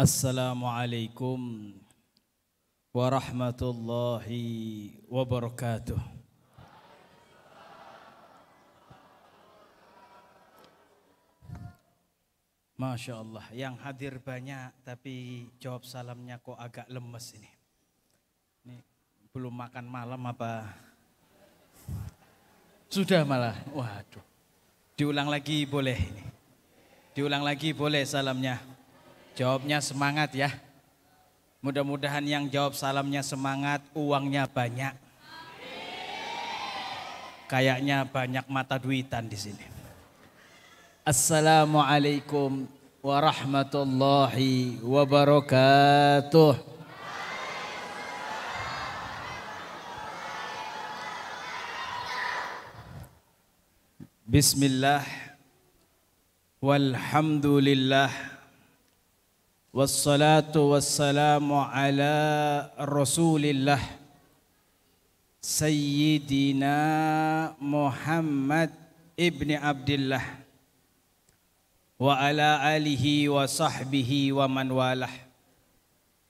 Assalamualaikum warahmatullahi wabarakatuh. Masya Allah, yang hadir banyak tapi jawab salamnya kok agak lemes ini. Ini belum makan malam apa? Sudah malah, waduh. Diulang lagi boleh ini. Diulang lagi boleh salamnya. Jawabnya semangat ya. Mudah-mudahan yang jawab salamnya semangat, uangnya banyak. Kayaknya banyak mata duitan di sini. Assalamualaikum warahmatullahi wabarakatuh. Bismillah walhamdulillah wassalatu wassalamu ala rasulillah Sayyidina Muhammad ibni Abdillah wa ala alihi wa sahbihi wa man walah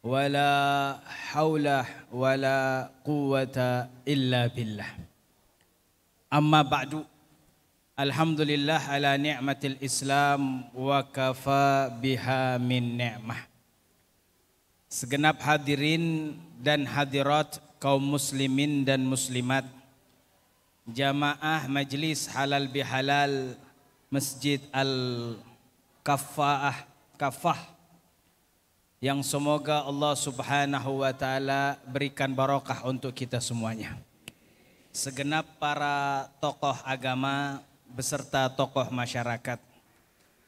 wala hawla wala quwwata illa billah. Amma ba'du. Alhamdulillah ala ni'matil Islam wa kafa biha min ni'mah. Segenap hadirin dan hadirat kaum muslimin dan muslimat, jamaah majlis halal bihalal Masjid Al-Kafah yang semoga Allah Subhanahu wa taala berikan barokah untuk kita semuanya. Segenap para tokoh agama beserta tokoh masyarakat,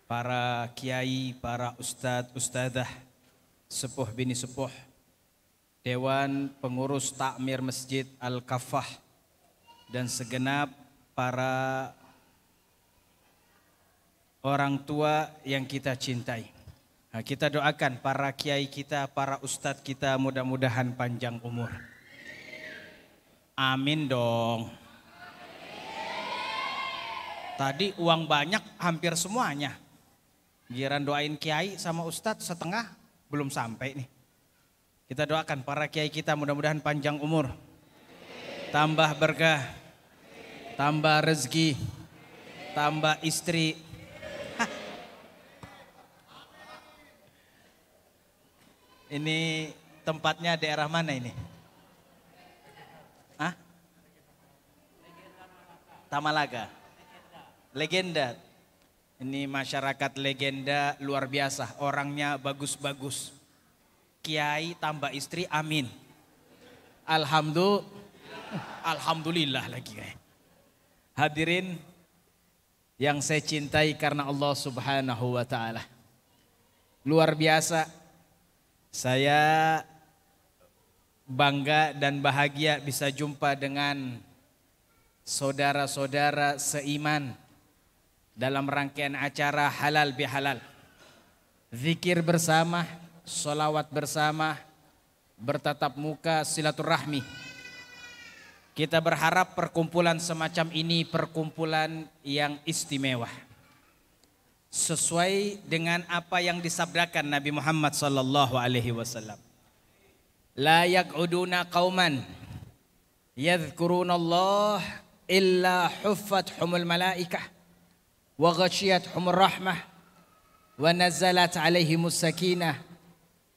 para kiai, para ustadz, ustadzah, sepuh bini sepuh, dewan pengurus takmir Masjid Al-Kafah, dan segenap para orang tua yang kita cintai. Nah, kita doakan para kiai kita, para ustadz kita mudah-mudahan panjang umur. Amin dong. Tadi uang banyak hampir semuanya. Giliran doain kiai sama ustadz setengah belum sampai nih. Kita doakan para kiai kita mudah-mudahan panjang umur. Tambah berkah, tambah rezeki, tambah istri. Ini tempatnya daerah mana ini? Hah? Tamalaga. Legenda. Ini masyarakat legenda luar biasa. Orangnya bagus-bagus. Kiai tambah istri, amin. Alhamdulillah lagi. Hadirin yang saya cintai karena Allah Subhanahu wa taala. Luar biasa. Saya bangga dan bahagia bisa jumpa dengan saudara-saudara seiman dalam rangkaian acara halal bihalal. Zikir bersama, sholawat bersama, bertatap muka, silaturahmi. Kita berharap perkumpulan semacam ini perkumpulan yang istimewa, sesuai dengan apa yang disabdakan Nabi Muhammad sallallahu alaihi wasallam. La yaq'uduna qauman yadhkurunallah illa huffathumul malaikah wa ghashiyatuhumur rahmah wa nazalat alaihimus sakinah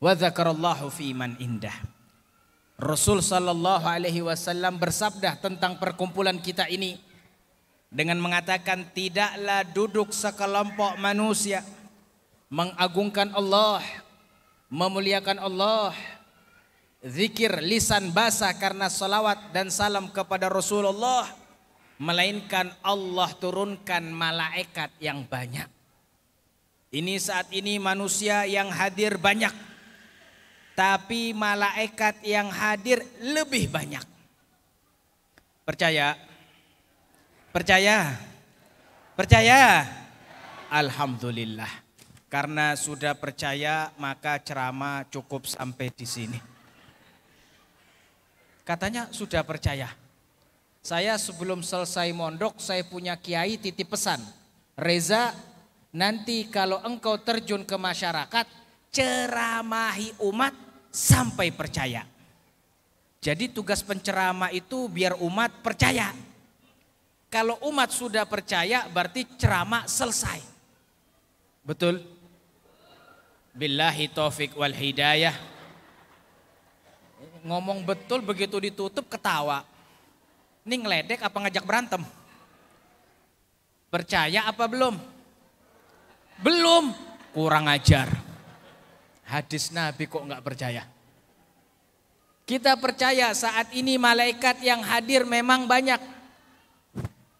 wa dzakarallahu fi man indah. Rasul sallallahu alaihi wasallam bersabda tentang perkumpulan kita ini dengan mengatakan, tidaklah duduk sekelompok manusia mengagungkan Allah, memuliakan Allah, zikir lisan basah karena salawat dan salam kepada Rasulullah, melainkan Allah turunkan malaikat yang banyak. Ini saat ini manusia yang hadir banyak, tapi malaikat yang hadir lebih banyak. Percaya? Percaya? Percaya? Alhamdulillah. Karena sudah percaya maka ceramah cukup sampai di sini. Katanya sudah percaya. Saya sebelum selesai mondok saya punya kiai titip pesan. Reza, nanti kalau engkau terjun ke masyarakat ceramahi umat sampai percaya. Jadi tugas penceramah itu biar umat percaya. Kalau umat sudah percaya berarti ceramah selesai. Betul? Billahi taufik wal hidayah. Ngomong betul begitu ditutup ketawa. Ini ngeledek apa ngajak berantem? Percaya apa belum? Belum. Kurang ajar. Hadis Nabi kok nggak percaya? Kita percaya saat ini malaikat yang hadir memang banyak.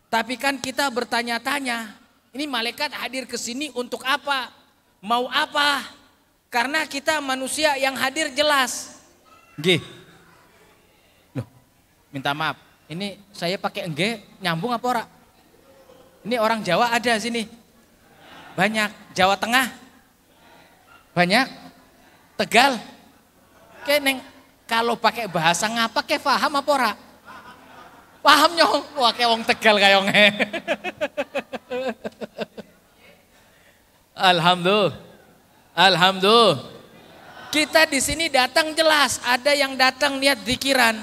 Tapi kan kita bertanya-tanya, ini malaikat hadir ke sini untuk apa? Mau apa? Karena kita manusia yang hadir jelas. Nggih. Loh, minta maaf. Ini saya pakai nggih nyambung apa ora? Ini orang Jawa ada sini. Banyak. Jawa Tengah. Banyak. Tegal. Keneng. Kalau pakai bahasa ngapa ke paham apa ora? Paham nyong. Wah kayak wong Tegal kayong. Alhamdulillah. Alhamdulillah. Kita di sini datang jelas, ada yang datang niat zikiran.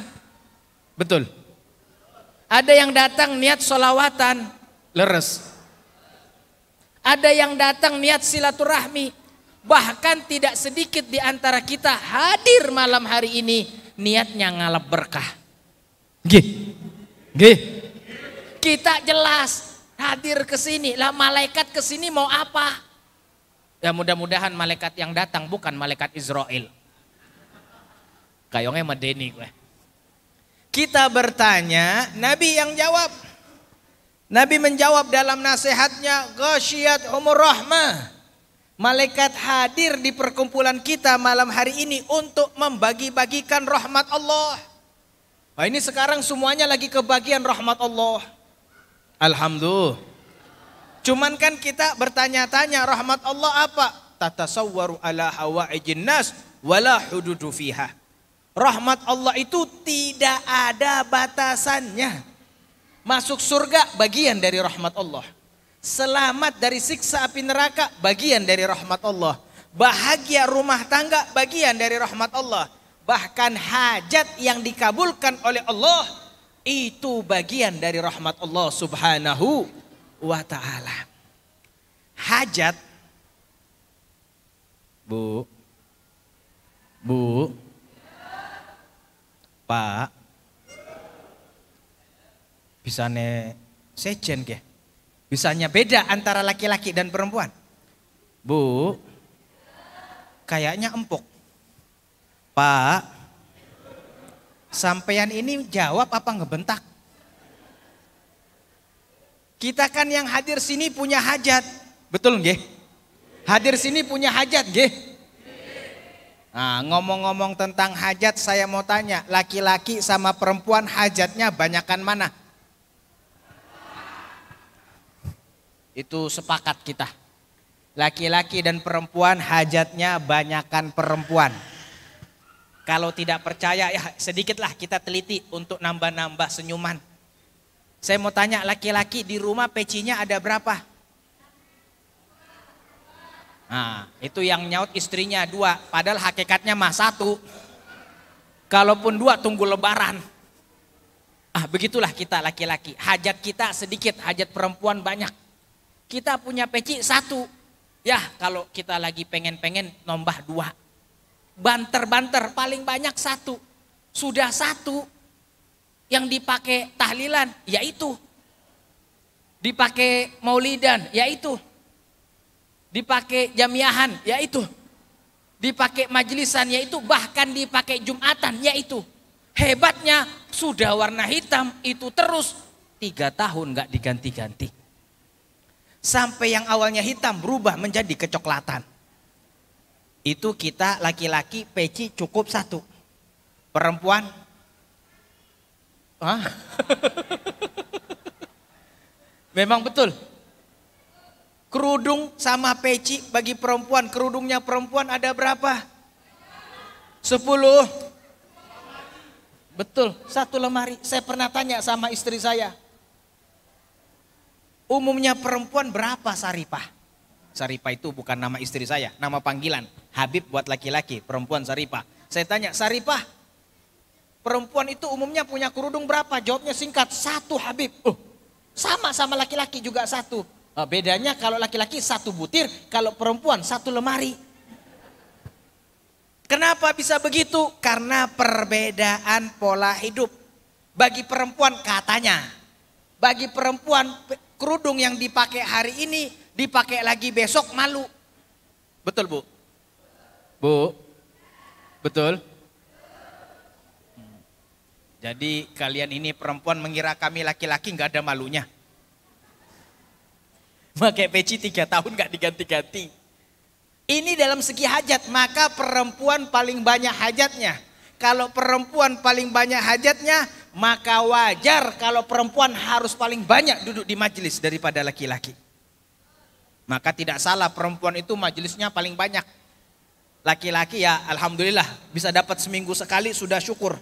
Betul. Ada yang datang niat sholawatan, leres. Ada yang datang niat silaturahmi. Bahkan tidak sedikit di antara kita hadir malam hari ini niatnya ngalap berkah. Nggih. Nggih. Kita jelas hadir ke sini. Lah malaikat ke sini mau apa? Ya mudah-mudahan malaikat yang datang bukan malaikat Israel. Kayongnya medeni gue. Kita bertanya, Nabi yang jawab. Nabi menjawab dalam nasihatnya, ghasyiyat umur rahmah. Malaikat hadir di perkumpulan kita malam hari ini untuk membagi-bagikan rahmat Allah. Nah, ini sekarang semuanya lagi kebagian rahmat Allah. Alhamdulillah. Cuman kan kita bertanya-tanya rahmat Allah apa? Tatasawwaru ala hawaijin nas wala hududu fiha. Rahmat Allah itu tidak ada batasannya. Masuk surga bagian dari rahmat Allah. Selamat dari siksa api neraka bagian dari rahmat Allah. Bahagia rumah tangga bagian dari rahmat Allah. Bahkan hajat yang dikabulkan oleh Allah itu bagian dari rahmat Allah subhanahu wa ta'ala. Hajat, Bu, Pak, bisane sejen ke? Bisanya beda antara laki-laki dan perempuan. Bu, kayaknya empuk. Pak, sampean ini jawab apa ngebentak? Kita kan yang hadir sini punya hajat. Betul nggih? Hadir sini punya hajat nggih? Nah, ngomong-ngomong tentang hajat saya mau tanya, laki-laki sama perempuan hajatnya banyakan mana? Itu sepakat kita. Laki-laki dan perempuan hajatnya banyakan perempuan. Kalau tidak percaya ya sedikitlah kita teliti untuk nambah-nambah senyuman. Saya mau tanya laki-laki di rumah pecinya ada berapa? Nah itu yang nyaut istrinya 2. Padahal hakikatnya mah 1. Kalaupun 2 tunggu lebaran. Ah begitulah kita laki-laki. Hajat kita sedikit, hajat perempuan banyak. Kita punya peci 1. Ya kalau kita lagi pengen-pengen nambah 2. Banter-banter paling banyak 1. Sudah 1 yang dipakai tahlilan yaitu. Dipakai maulidan yaitu. Dipakai jamiahan yaitu. Dipakai majlisan yaitu. Bahkan dipakai jumatan yaitu. Hebatnya sudah warna hitam itu terus 3 tahun gak diganti-ganti. Sampai yang awalnya hitam berubah menjadi kecoklatan. Itu kita laki-laki peci cukup 1. Perempuan? Hah? Memang betul. Kerudung sama peci bagi perempuan. Kerudungnya perempuan ada berapa? 10. Betul, 1 lemari. Saya pernah tanya sama istri saya. Umumnya perempuan berapa saripah? Saripah itu bukan nama istri saya, nama panggilan. Habib buat laki-laki, perempuan Saripah. Saya tanya, Saripah, perempuan itu umumnya punya kerudung berapa? Jawabnya singkat, 1 Habib. Sama laki-laki juga 1. Bedanya kalau laki-laki 1 butir, kalau perempuan 1 lemari. Kenapa bisa begitu? Karena perbedaan pola hidup. Bagi perempuan katanya, bagi perempuan kerudung yang dipakai hari ini, dipakai lagi besok malu. Betul Bu? Bu? Betul? Jadi kalian ini perempuan mengira kami laki-laki nggak ada malunya. Pakai peci 3 tahun nggak diganti-ganti. Ini dalam segi hajat, maka perempuan paling banyak hajatnya. Kalau perempuan paling banyak hajatnya, maka wajar kalau perempuan harus paling banyak duduk di majelis daripada laki-laki. Maka tidak salah perempuan itu majelisnya paling banyak. Laki-laki ya alhamdulillah bisa dapat seminggu sekali sudah syukur.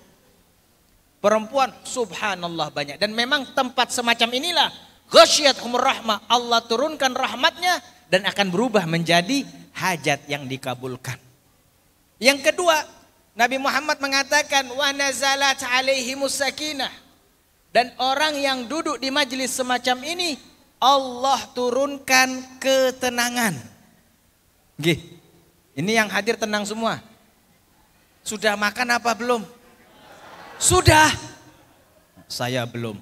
Perempuan subhanallah banyak. Dan memang tempat semacam inilah ghasyiyatuhumur rahmah, Allah turunkan rahmatnya dan akan berubah menjadi hajat yang dikabulkan. Yang kedua, Nabi Muhammad mengatakan wa nazalat alaihimus sakinah. Dan orang yang duduk di majelis semacam ini Allah turunkan ketenangan. Gih. Ini yang hadir tenang semua. Sudah makan apa belum? Sudah. Saya belum.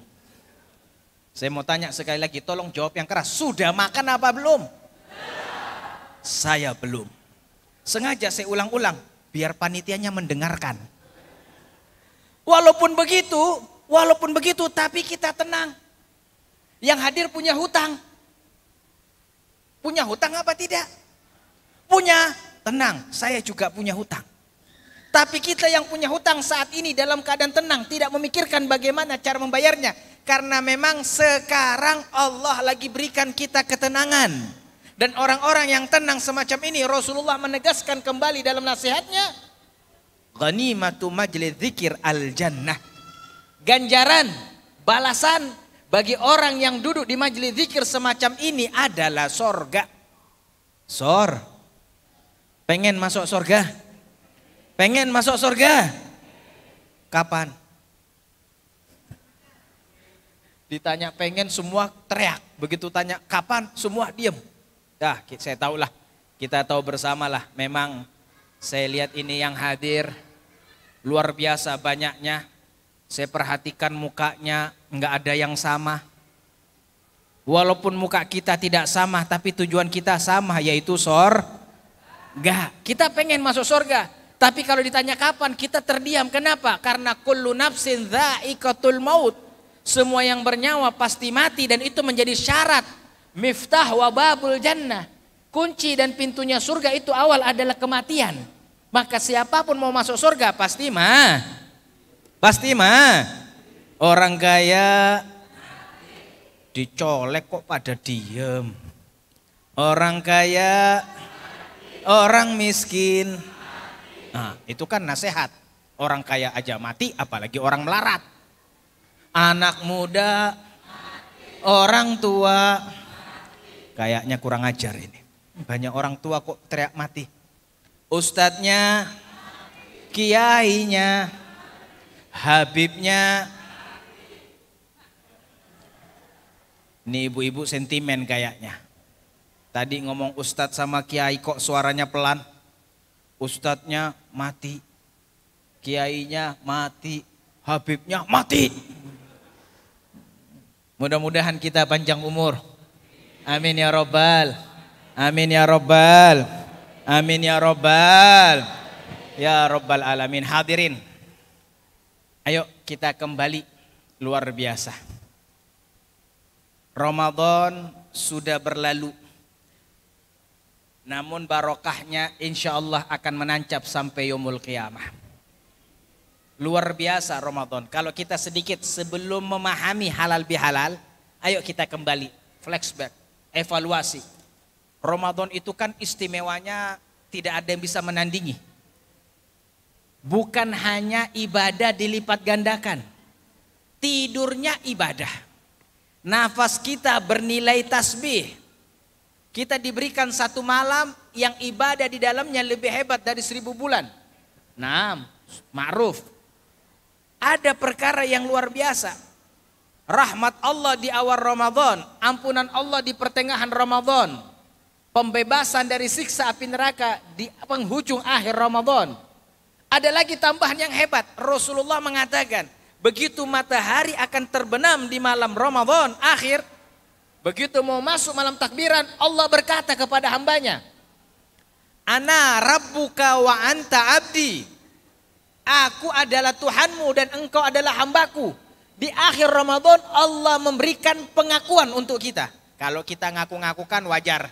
Saya mau tanya sekali lagi, tolong jawab yang keras. Sudah makan apa belum? Saya belum. Sengaja saya ulang-ulang biar panitianya mendengarkan. Walaupun begitu tapi kita tenang. Yang hadir punya hutang. Punya hutang apa tidak? Punya, tenang, saya juga punya hutang. Tapi kita yang punya hutang saat ini dalam keadaan tenang, tidak memikirkan bagaimana cara membayarnya. Karena memang sekarang Allah lagi berikan kita ketenangan. Dan orang-orang yang tenang semacam ini, Rasulullah menegaskan kembali dalam nasihatnya, ghanimatu majlis dzikir al-jannah. Ganjaran, balasan bagi orang yang duduk di majelis zikir semacam ini adalah sorga. Pengen masuk sorga? Pengen masuk sorga? Kapan? Ditanya pengen semua teriak. Begitu tanya kapan semua diem. Dah saya tahulah. Kita tahu bersamalah. Memang saya lihat ini yang hadir luar biasa banyaknya. Saya perhatikan mukanya nggak ada yang sama. Walaupun muka kita tidak sama tapi tujuan kita sama yaitu sorga. Kita pengen masuk sorga. Tapi kalau ditanya kapan kita terdiam. Kenapa? Karena kullu nafsin dha'iqatul maut. Semua yang bernyawa pasti mati dan itu menjadi syarat. Miftah wa babul jannah. Kunci dan pintunya surga itu awal adalah kematian. Maka siapapun mau masuk surga pasti mah. Orang kaya dicolek kok pada diem. Orang kaya, orang miskin. Nah, itu kan nasihat. Orang kaya aja mati, apalagi orang melarat. Anak muda, orang tua, kayaknya kurang ajar ini. Banyak orang tua kok teriak mati. Ustadznya, kiainya, habibnya. Ini ibu-ibu sentimen kayaknya. Tadi ngomong ustadz sama kiai kok suaranya pelan. Ustadznya mati, kiainya mati, habibnya mati. Mudah-mudahan kita panjang umur. Amin ya robbal. Amin ya robbal. Amin ya robbal. Ya robbal alamin. Hadirin. Ayo kita kembali luar biasa. Ramadan sudah berlalu. Namun barokahnya insya Allah akan menancap sampai yaumul qiyamah. Luar biasa Ramadan. Kalau kita sedikit sebelum memahami halal bihalal, ayo kita kembali flashback, evaluasi. Ramadan itu kan istimewanya tidak ada yang bisa menandingi. Bukan hanya ibadah dilipat gandakan. Tidurnya ibadah. Nafas kita bernilai tasbih. Kita diberikan satu malam yang ibadah di dalamnya lebih hebat dari 1000 bulan. Nah, ma'ruf. Ada perkara yang luar biasa. Rahmat Allah di awal Ramadan, ampunan Allah di pertengahan Ramadan, pembebasan dari siksa api neraka di penghujung akhir Ramadan. Ada lagi tambahan yang hebat. Rasulullah mengatakan, begitu matahari akan terbenam di malam Ramadan akhir, begitu mau masuk malam takbiran, Allah berkata kepada hambanya, Ana rabbuka wa anta abdi. Aku adalah Tuhanmu dan engkau adalah hambaku. Di akhir Ramadan Allah memberikan pengakuan untuk kita. Kalau kita ngaku-ngakukan wajar.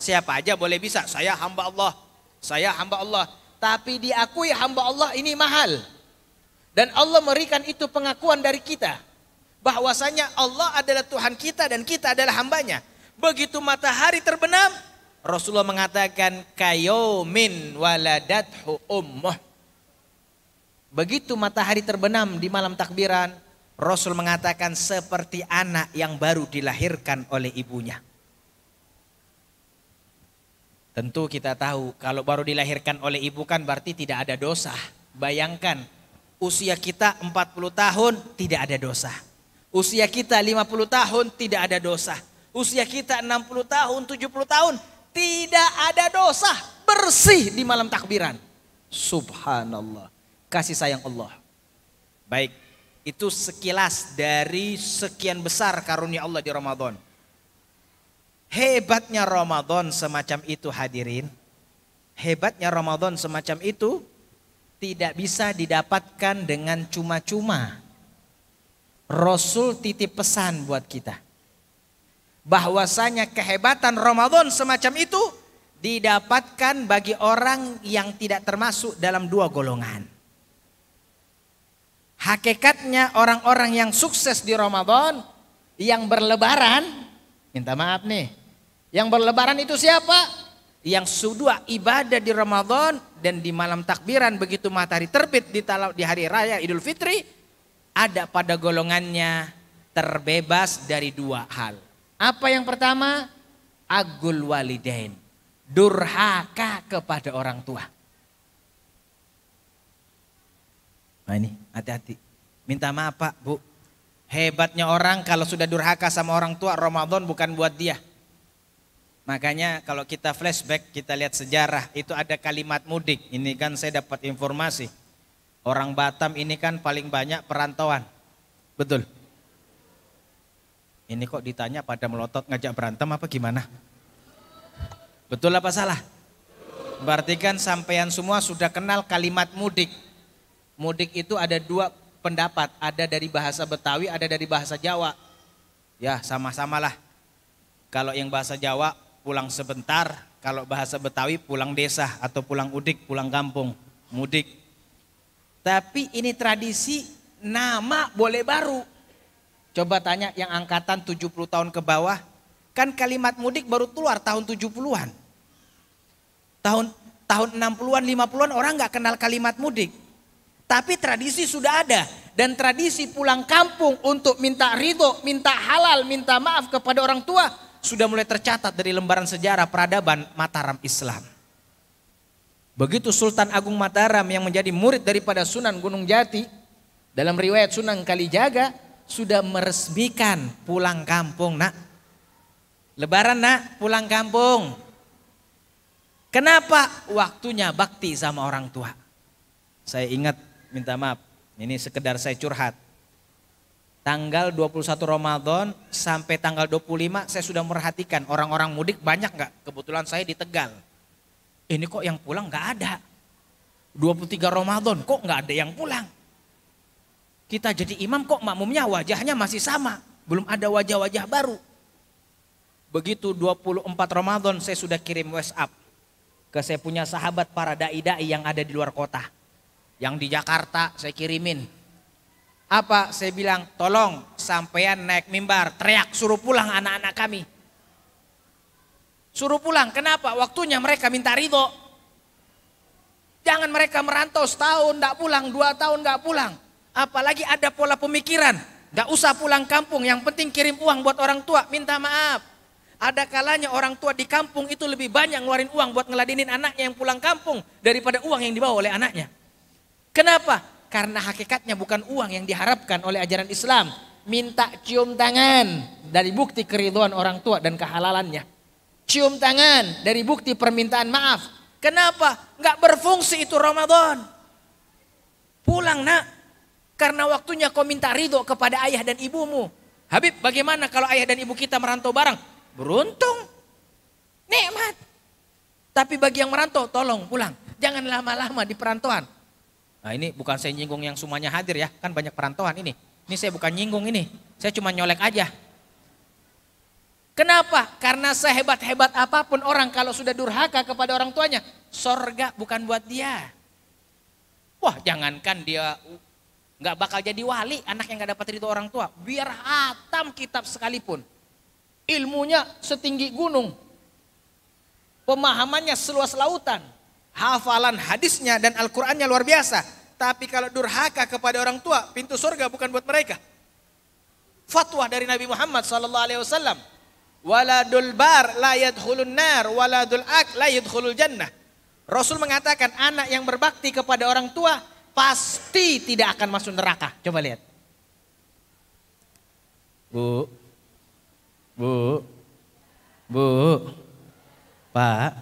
Siapa aja boleh bisa, saya hamba Allah. Saya hamba Allah. Tapi diakui hamba Allah ini mahal. Dan Allah memberikan itu pengakuan dari kita. Bahwasanya Allah adalah Tuhan kita dan kita adalah hambanya. Begitu matahari terbenam, Rasulullah mengatakan kayomin waladathu ummuh. Begitu matahari terbenam di malam takbiran, Rasul mengatakan seperti anak yang baru dilahirkan oleh ibunya. Tentu kita tahu kalau baru dilahirkan oleh ibu kan berarti tidak ada dosa. Bayangkan usia kita 40 tahun tidak ada dosa. Usia kita 50 tahun tidak ada dosa. Usia kita 60 tahun, 70 tahun tidak ada dosa. Bersih di malam takbiran. Subhanallah. Kasih sayang Allah. Baik, itu sekilas dari sekian besar karunia Allah di Ramadan. Hebatnya Ramadan semacam itu hadirin. Hebatnya Ramadan semacam itu tidak bisa didapatkan dengan cuma-cuma. Rasul titip pesan buat kita. Bahwasanya kehebatan Ramadan semacam itu didapatkan bagi orang yang tidak termasuk dalam dua golongan. Hakikatnya orang-orang yang sukses di Ramadan, yang berlebaran, minta maaf nih. Yang berlebaran itu siapa? Yang sudah ibadah di Ramadan dan di malam takbiran begitu matahari terbit di hari raya Idul Fitri, ada pada golongannya terbebas dari dua hal. Apa yang pertama? Agul walidain. Durhaka kepada orang tua. Nah ini hati-hati. Minta maaf Pak, Bu. Hebatnya orang kalau sudah durhaka sama orang tua, Ramadan bukan buat dia. Makanya kalau kita flashback, kita lihat sejarah, itu ada kalimat mudik. Ini kan saya dapat informasi. Orang Batam ini kan paling banyak perantauan. Betul? Ini kok ditanya pada melotot ngajak berantem apa gimana? Betul apa salah? Berarti kan sampean semua sudah kenal kalimat mudik. Mudik itu ada dua pendapat. Ada dari bahasa Betawi, ada dari bahasa Jawa. Ya sama-samalah. Kalau yang bahasa Jawa pulang sebentar, kalau bahasa Betawi pulang desa atau pulang udik, pulang kampung, mudik. Tapi ini tradisi, nama boleh baru. Coba tanya yang angkatan 70 tahun ke bawah, kan kalimat mudik baru keluar tahun 70-an. Tahun 60-an, 50-an orang nggak kenal kalimat mudik. Tapi tradisi sudah ada. Dan tradisi pulang kampung untuk minta ridho, minta halal, minta maaf kepada orang tua sudah mulai tercatat dari lembaran sejarah peradaban Mataram Islam. Begitu Sultan Agung Mataram yang menjadi murid daripada Sunan Gunung Jati, dalam riwayat Sunan Kalijaga sudah meresmikan pulang kampung nak. Lebaran nak, pulang kampung. Kenapa? Waktunya bakti sama orang tua. Saya ingat, minta maaf, ini sekedar saya curhat. Tanggal 21 Ramadan sampai tanggal 25 saya sudah merhatikan orang-orang mudik banyak gak? Kebetulan saya di Tegal. Ini kok yang pulang gak ada. 23 Ramadan kok gak ada yang pulang. Kita jadi imam kok makmumnya wajahnya masih sama. Belum ada wajah-wajah baru. Begitu 24 Ramadan saya sudah kirim WhatsApp ke saya punya sahabat para da'i-da'i yang ada di luar kota. Yang di Jakarta saya kirimin. Apa? Saya bilang tolong sampean naik mimbar teriak suruh pulang anak-anak kami. Suruh pulang, kenapa? Waktunya mereka minta ridho. Jangan mereka merantau setahun gak pulang, 2 tahun gak pulang. Apalagi ada pola pemikiran, gak usah pulang kampung, yang penting kirim uang buat orang tua, minta maaf. Ada kalanya orang tua di kampung itu lebih banyak ngeluarin uang buat ngeladenin anaknya yang pulang kampung daripada uang yang dibawa oleh anaknya. Kenapa? Karena hakikatnya bukan uang yang diharapkan oleh ajaran Islam. Minta cium tangan dari bukti keridhaan orang tua dan kehalalannya. Cium tangan dari bukti permintaan maaf. Kenapa? Nggak berfungsi itu Ramadan. Pulang nak, karena waktunya kau minta ridho kepada ayah dan ibumu. Habib, bagaimana kalau ayah dan ibu kita merantau bareng? Beruntung, nikmat. Tapi bagi yang merantau, tolong pulang. Jangan lama-lama di perantauan. Nah ini bukan saya nyinggung yang semuanya hadir ya, kan banyak perantauan ini. Ini saya bukan nyinggung ini, saya cuma nyolek aja. Kenapa? Karena sehebat-hebat apapun orang kalau sudah durhaka kepada orang tuanya, sorga bukan buat dia. Wah jangankan dia nggak bakal jadi wali, anak yang nggak dapat ridho orang tua. Biar hatam kitab sekalipun, ilmunya setinggi gunung, pemahamannya seluas lautan, hafalan hadisnya dan Al-Qur'annya luar biasa. Tapi kalau durhaka kepada orang tua, pintu surga bukan buat mereka. Fatwa dari Nabi Muhammad SAW, waladul bar la yadkhulun nar, waladul ak la yadkhulul jannah. Rasul mengatakan anak yang berbakti kepada orang tua pasti tidak akan masuk neraka. Coba lihat. Bu, Pak,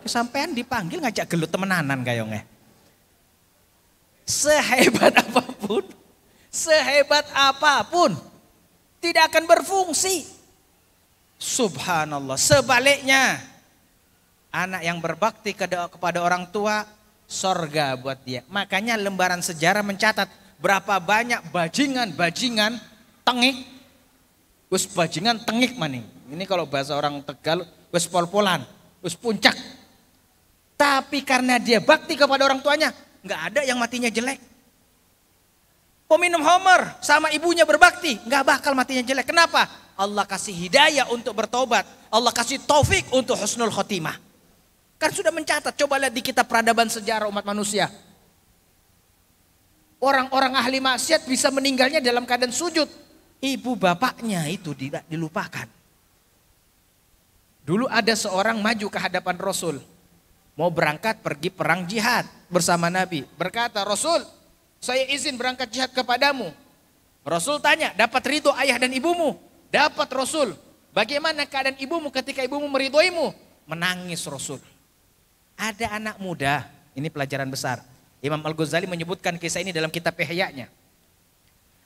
kesampean dipanggil ngajak gelut temenanan kayongnya. Sehebat apapun tidak akan berfungsi. Subhanallah. Sebaliknya, anak yang berbakti kepada orang tua, sorga buat dia. Makanya lembaran sejarah mencatat berapa banyak bajingan tengik. Wes bajingan tengik maning. Ini kalau bahasa orang Tegal, wes pol-polan, wes puncak. Tapi karena dia bakti kepada orang tuanya, nggak ada yang matinya jelek. Peminum homer sama ibunya berbakti, nggak bakal matinya jelek. Kenapa? Allah kasih hidayah untuk bertobat. Allah kasih taufik untuk husnul khotimah. Kan sudah mencatat, coba lihat di kitab peradaban sejarah umat manusia. Orang-orang ahli maksiat bisa meninggalnya dalam keadaan sujud. Ibu bapaknya itu tidak dilupakan. Dulu ada seorang maju ke hadapan Rasul. Mau berangkat pergi perang jihad bersama Nabi. Berkata, Rasul, saya izin berangkat jihad kepadamu. Rasul tanya, dapat ridho ayah dan ibumu? Dapat Rasul. Bagaimana keadaan ibumu ketika ibumu meridhoimu? Menangis Rasul. Ada anak muda, ini pelajaran besar. Imam Al-Ghazali menyebutkan kisah ini dalam kitab Ihya-nya.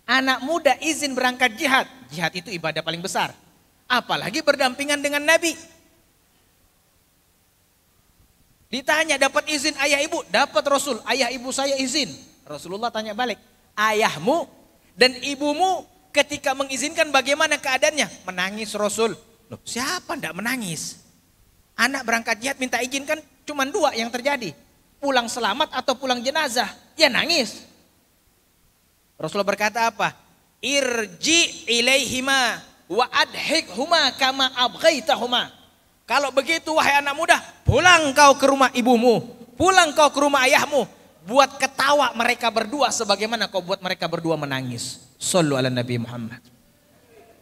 Anak muda izin berangkat jihad. Jihad itu ibadah paling besar. Apalagi berdampingan dengan Nabi. Ditanya dapat izin ayah ibu, dapat Rasul. Ayah ibu saya izin. Rasulullah tanya balik, ayahmu dan ibumu ketika mengizinkan bagaimana keadaannya? Menangis Rasul. Loh, siapa ndak menangis? Anak berangkat jihad minta izin kan cuma dua yang terjadi. Pulang selamat atau pulang jenazah. Ya nangis. Rasulullah berkata apa? Irji ilaihima wa adhikhuma kama abghaitahuma. Kalau begitu wahai anak muda, pulang kau ke rumah ibumu, pulang kau ke rumah ayahmu, buat ketawa mereka berdua sebagaimana kau buat mereka berdua menangis. Sallu ala Nabi Muhammad.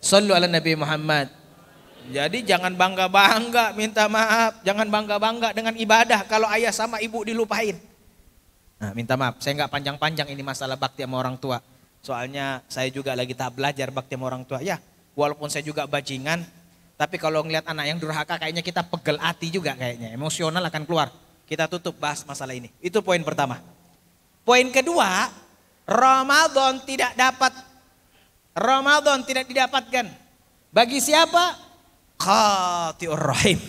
Sallu ala Nabi Muhammad. Jadi jangan bangga-bangga minta maaf, jangan bangga-bangga dengan ibadah kalau ayah sama ibu dilupain. Nah, minta maaf, saya nggak panjang-panjang ini masalah bakti sama orang tua. Soalnya saya juga lagi tahap belajar bakti sama orang tua. Ya, walaupun saya juga bajingan, tapi kalau ngelihat anak yang durhaka kayaknya kita pegel hati juga kayaknya. Emosional akan keluar. Kita tutup bahas masalah ini. Itu poin pertama. Poin kedua, Ramadan tidak didapatkan. Bagi siapa? Qati'ur rahim.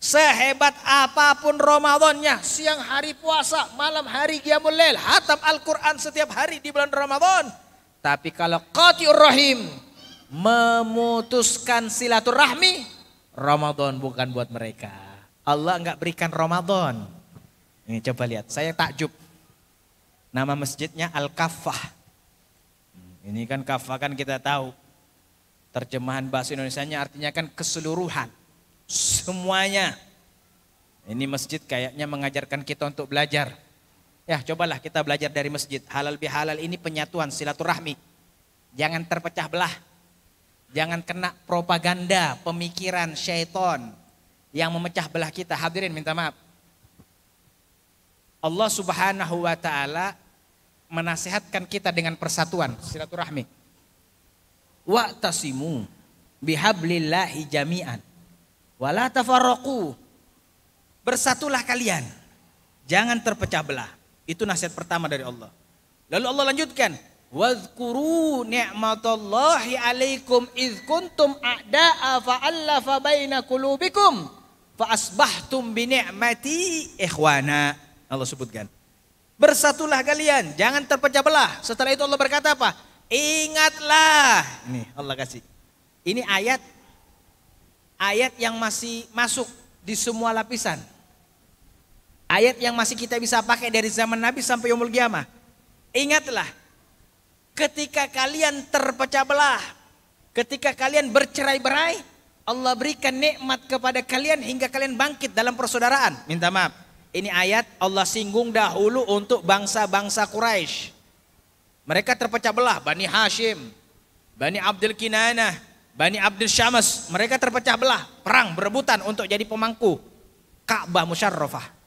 Sehebat apapun Ramadannya, siang hari puasa, malam hari qiyamul lail, hatam Al-Quran setiap hari di bulan Ramadan. Tapi kalau qati'ur rahim, memutuskan silaturahmi, Ramadan bukan buat mereka. Allah enggak berikan Ramadan. Ini coba lihat, saya takjub. Nama masjidnya Al-Kaffah. Ini kan kafah kan kita tahu. Terjemahan bahasa Indonesianya artinya kan keseluruhan. Semuanya. Ini masjid kayaknya mengajarkan kita untuk belajar. Ya cobalah kita belajar dari masjid. Halal bihalal ini penyatuan silaturahmi. Jangan terpecah belah. Jangan kena propaganda pemikiran syaitan yang memecah belah kita. Hadirin minta maaf. Allah Subhanahu wa taala menasihatkan kita dengan persatuan, silaturahmi. Wa'tasimu bihablillahi jami'an wala tafarraqu. Bersatulah kalian, jangan terpecah belah. Itu nasihat pertama dari Allah. Lalu Allah lanjutkan, wadhkuru ni'matallahi alaikum idh kuntum a'da'a fa'allafa baina qulubikum fa asbahtum bi ni'mati ikhwana. Allah sebutkan, bersatulah kalian, jangan terpecah belah. Setelah itu Allah berkata apa? Ingatlah. Ini Allah kasih. Ini ayat yang masih masuk di semua lapisan. Ayat yang masih kita bisa pakai dari zaman Nabi sampai yaumul qiyamah. Ingatlah, ketika kalian terpecah belah, ketika kalian bercerai-berai, Allah berikan nikmat kepada kalian hingga kalian bangkit dalam persaudaraan. Minta maaf, ini ayat Allah singgung dahulu untuk bangsa-bangsa Quraisy. Mereka terpecah belah, Bani Hashim, Bani Abdul Kinanah, Bani Abdul Syams. Mereka terpecah belah, perang, berebutan untuk jadi pemangku Ka'bah Musyarrafah.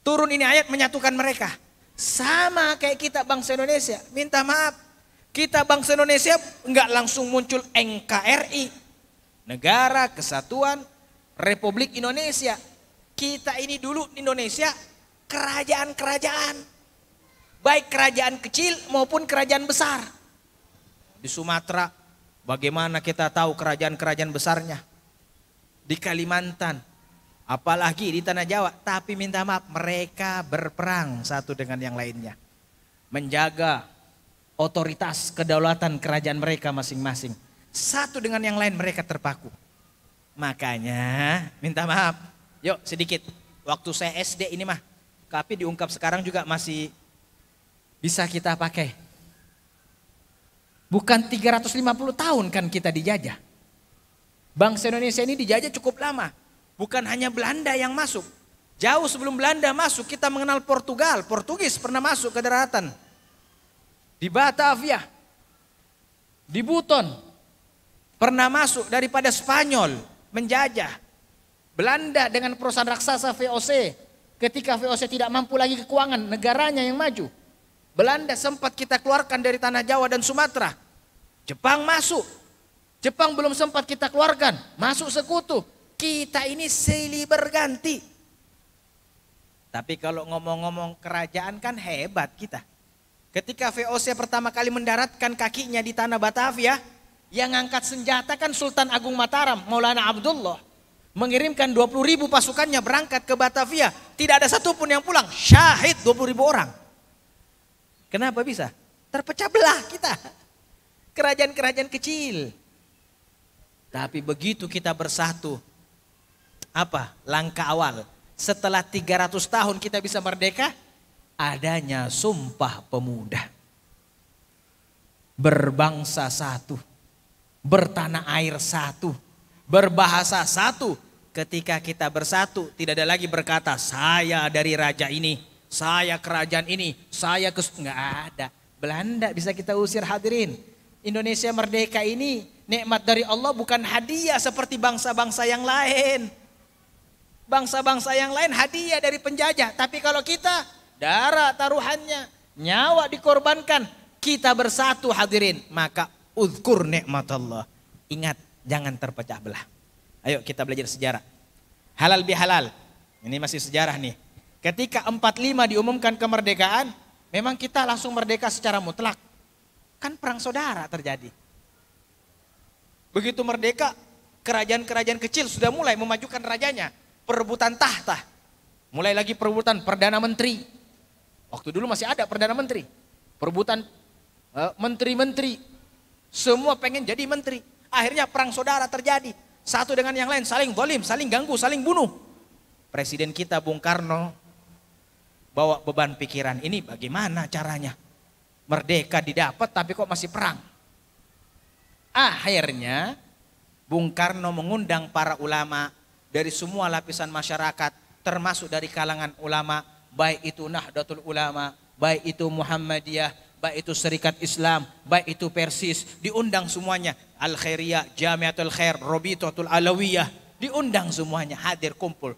Turun ini ayat menyatukan mereka. Sama kayak kita bangsa Indonesia. Minta maaf, kita bangsa Indonesia enggak langsung muncul NKRI, Negara Kesatuan Republik Indonesia. Kita ini dulu di Indonesia kerajaan-kerajaan, baik kerajaan kecil maupun kerajaan besar. Di Sumatera bagaimana kita tahu kerajaan-kerajaan besarnya. Di Kalimantan, apalagi di Tanah Jawa. Tapi minta maaf, mereka berperang satu dengan yang lainnya, menjaga otoritas kedaulatan kerajaan mereka masing-masing. Satu dengan yang lain mereka terpaku. Makanya minta maaf, yuk sedikit, waktu saya SD ini mah, tapi diungkap sekarang juga masih bisa kita pakai. Bukan 350 tahun kan kita dijajah. Bangsa Indonesia ini dijajah cukup lama. Bukan hanya Belanda yang masuk. Jauh sebelum Belanda masuk, kita mengenal Portugal. Portugis pernah masuk ke daratan. Di Batavia, di Buton, pernah masuk daripada Spanyol menjajah. Belanda dengan perusahaan raksasa VOC. Ketika VOC tidak mampu lagi keuangan, negaranya yang maju. Belanda sempat kita keluarkan dari tanah Jawa dan Sumatera. Jepang masuk. Jepang belum sempat kita keluarkan, masuk sekutu. Kita ini silih berganti. Tapi kalau ngomong-ngomong kerajaan kan hebat kita. Ketika VOC pertama kali mendaratkan kakinya di tanah Batavia, yang angkat senjata kan Sultan Agung Mataram, Maulana Abdullah. Mengirimkan 20.000 pasukannya berangkat ke Batavia. Tidak ada satupun yang pulang, syahid 20.000 orang. Kenapa bisa? Terpecah belah kita. Kerajaan-kerajaan kecil. Tapi begitu kita bersatu, apa langkah awal? Setelah 300 tahun kita bisa merdeka, adanya Sumpah Pemuda. Berbangsa satu, bertanah air satu, berbahasa satu. Ketika kita bersatu, tidak ada lagi berkata saya dari raja ini, saya kerajaan ini, saya nggak ada. Belanda bisa kita usir, hadirin. Indonesia merdeka ini nikmat dari Allah, bukan hadiah seperti bangsa-bangsa yang lain. Bangsa-bangsa yang lain hadiah dari penjajah. Tapi kalau kita, darah taruhannya, nyawa dikorbankan, kita bersatu hadirin. Maka uzkur nikmat Allah. Ingat, jangan terpecah belah. Ayo kita belajar sejarah. Halal bihalal. Ini masih sejarah nih. Ketika 45 diumumkan kemerdekaan, memang kita langsung merdeka secara mutlak. Kan perang saudara terjadi. Begitu merdeka, kerajaan-kerajaan kecil sudah mulai memajukan rajanya. Perebutan tahta. Mulai lagi perebutan Perdana Menteri. Waktu dulu masih ada Perdana Menteri. Perebutan menteri-menteri. Semua pengen jadi menteri. Akhirnya perang saudara terjadi. Satu dengan yang lain saling zalim, saling ganggu, saling bunuh. Presiden kita Bung Karno bawa beban pikiran, ini bagaimana caranya? Merdeka didapat tapi kok masih perang. Akhirnya Bung Karno mengundang para ulama dari semua lapisan masyarakat, termasuk dari kalangan ulama, baik itu Nahdlatul Ulama, baik itu Muhammadiyah, baik itu Serikat Islam, baik itu Persis, diundang semuanya. Al-Khairiyah, Jamiatul Khair, Robitatul Alawiyah, diundang semuanya, hadir kumpul.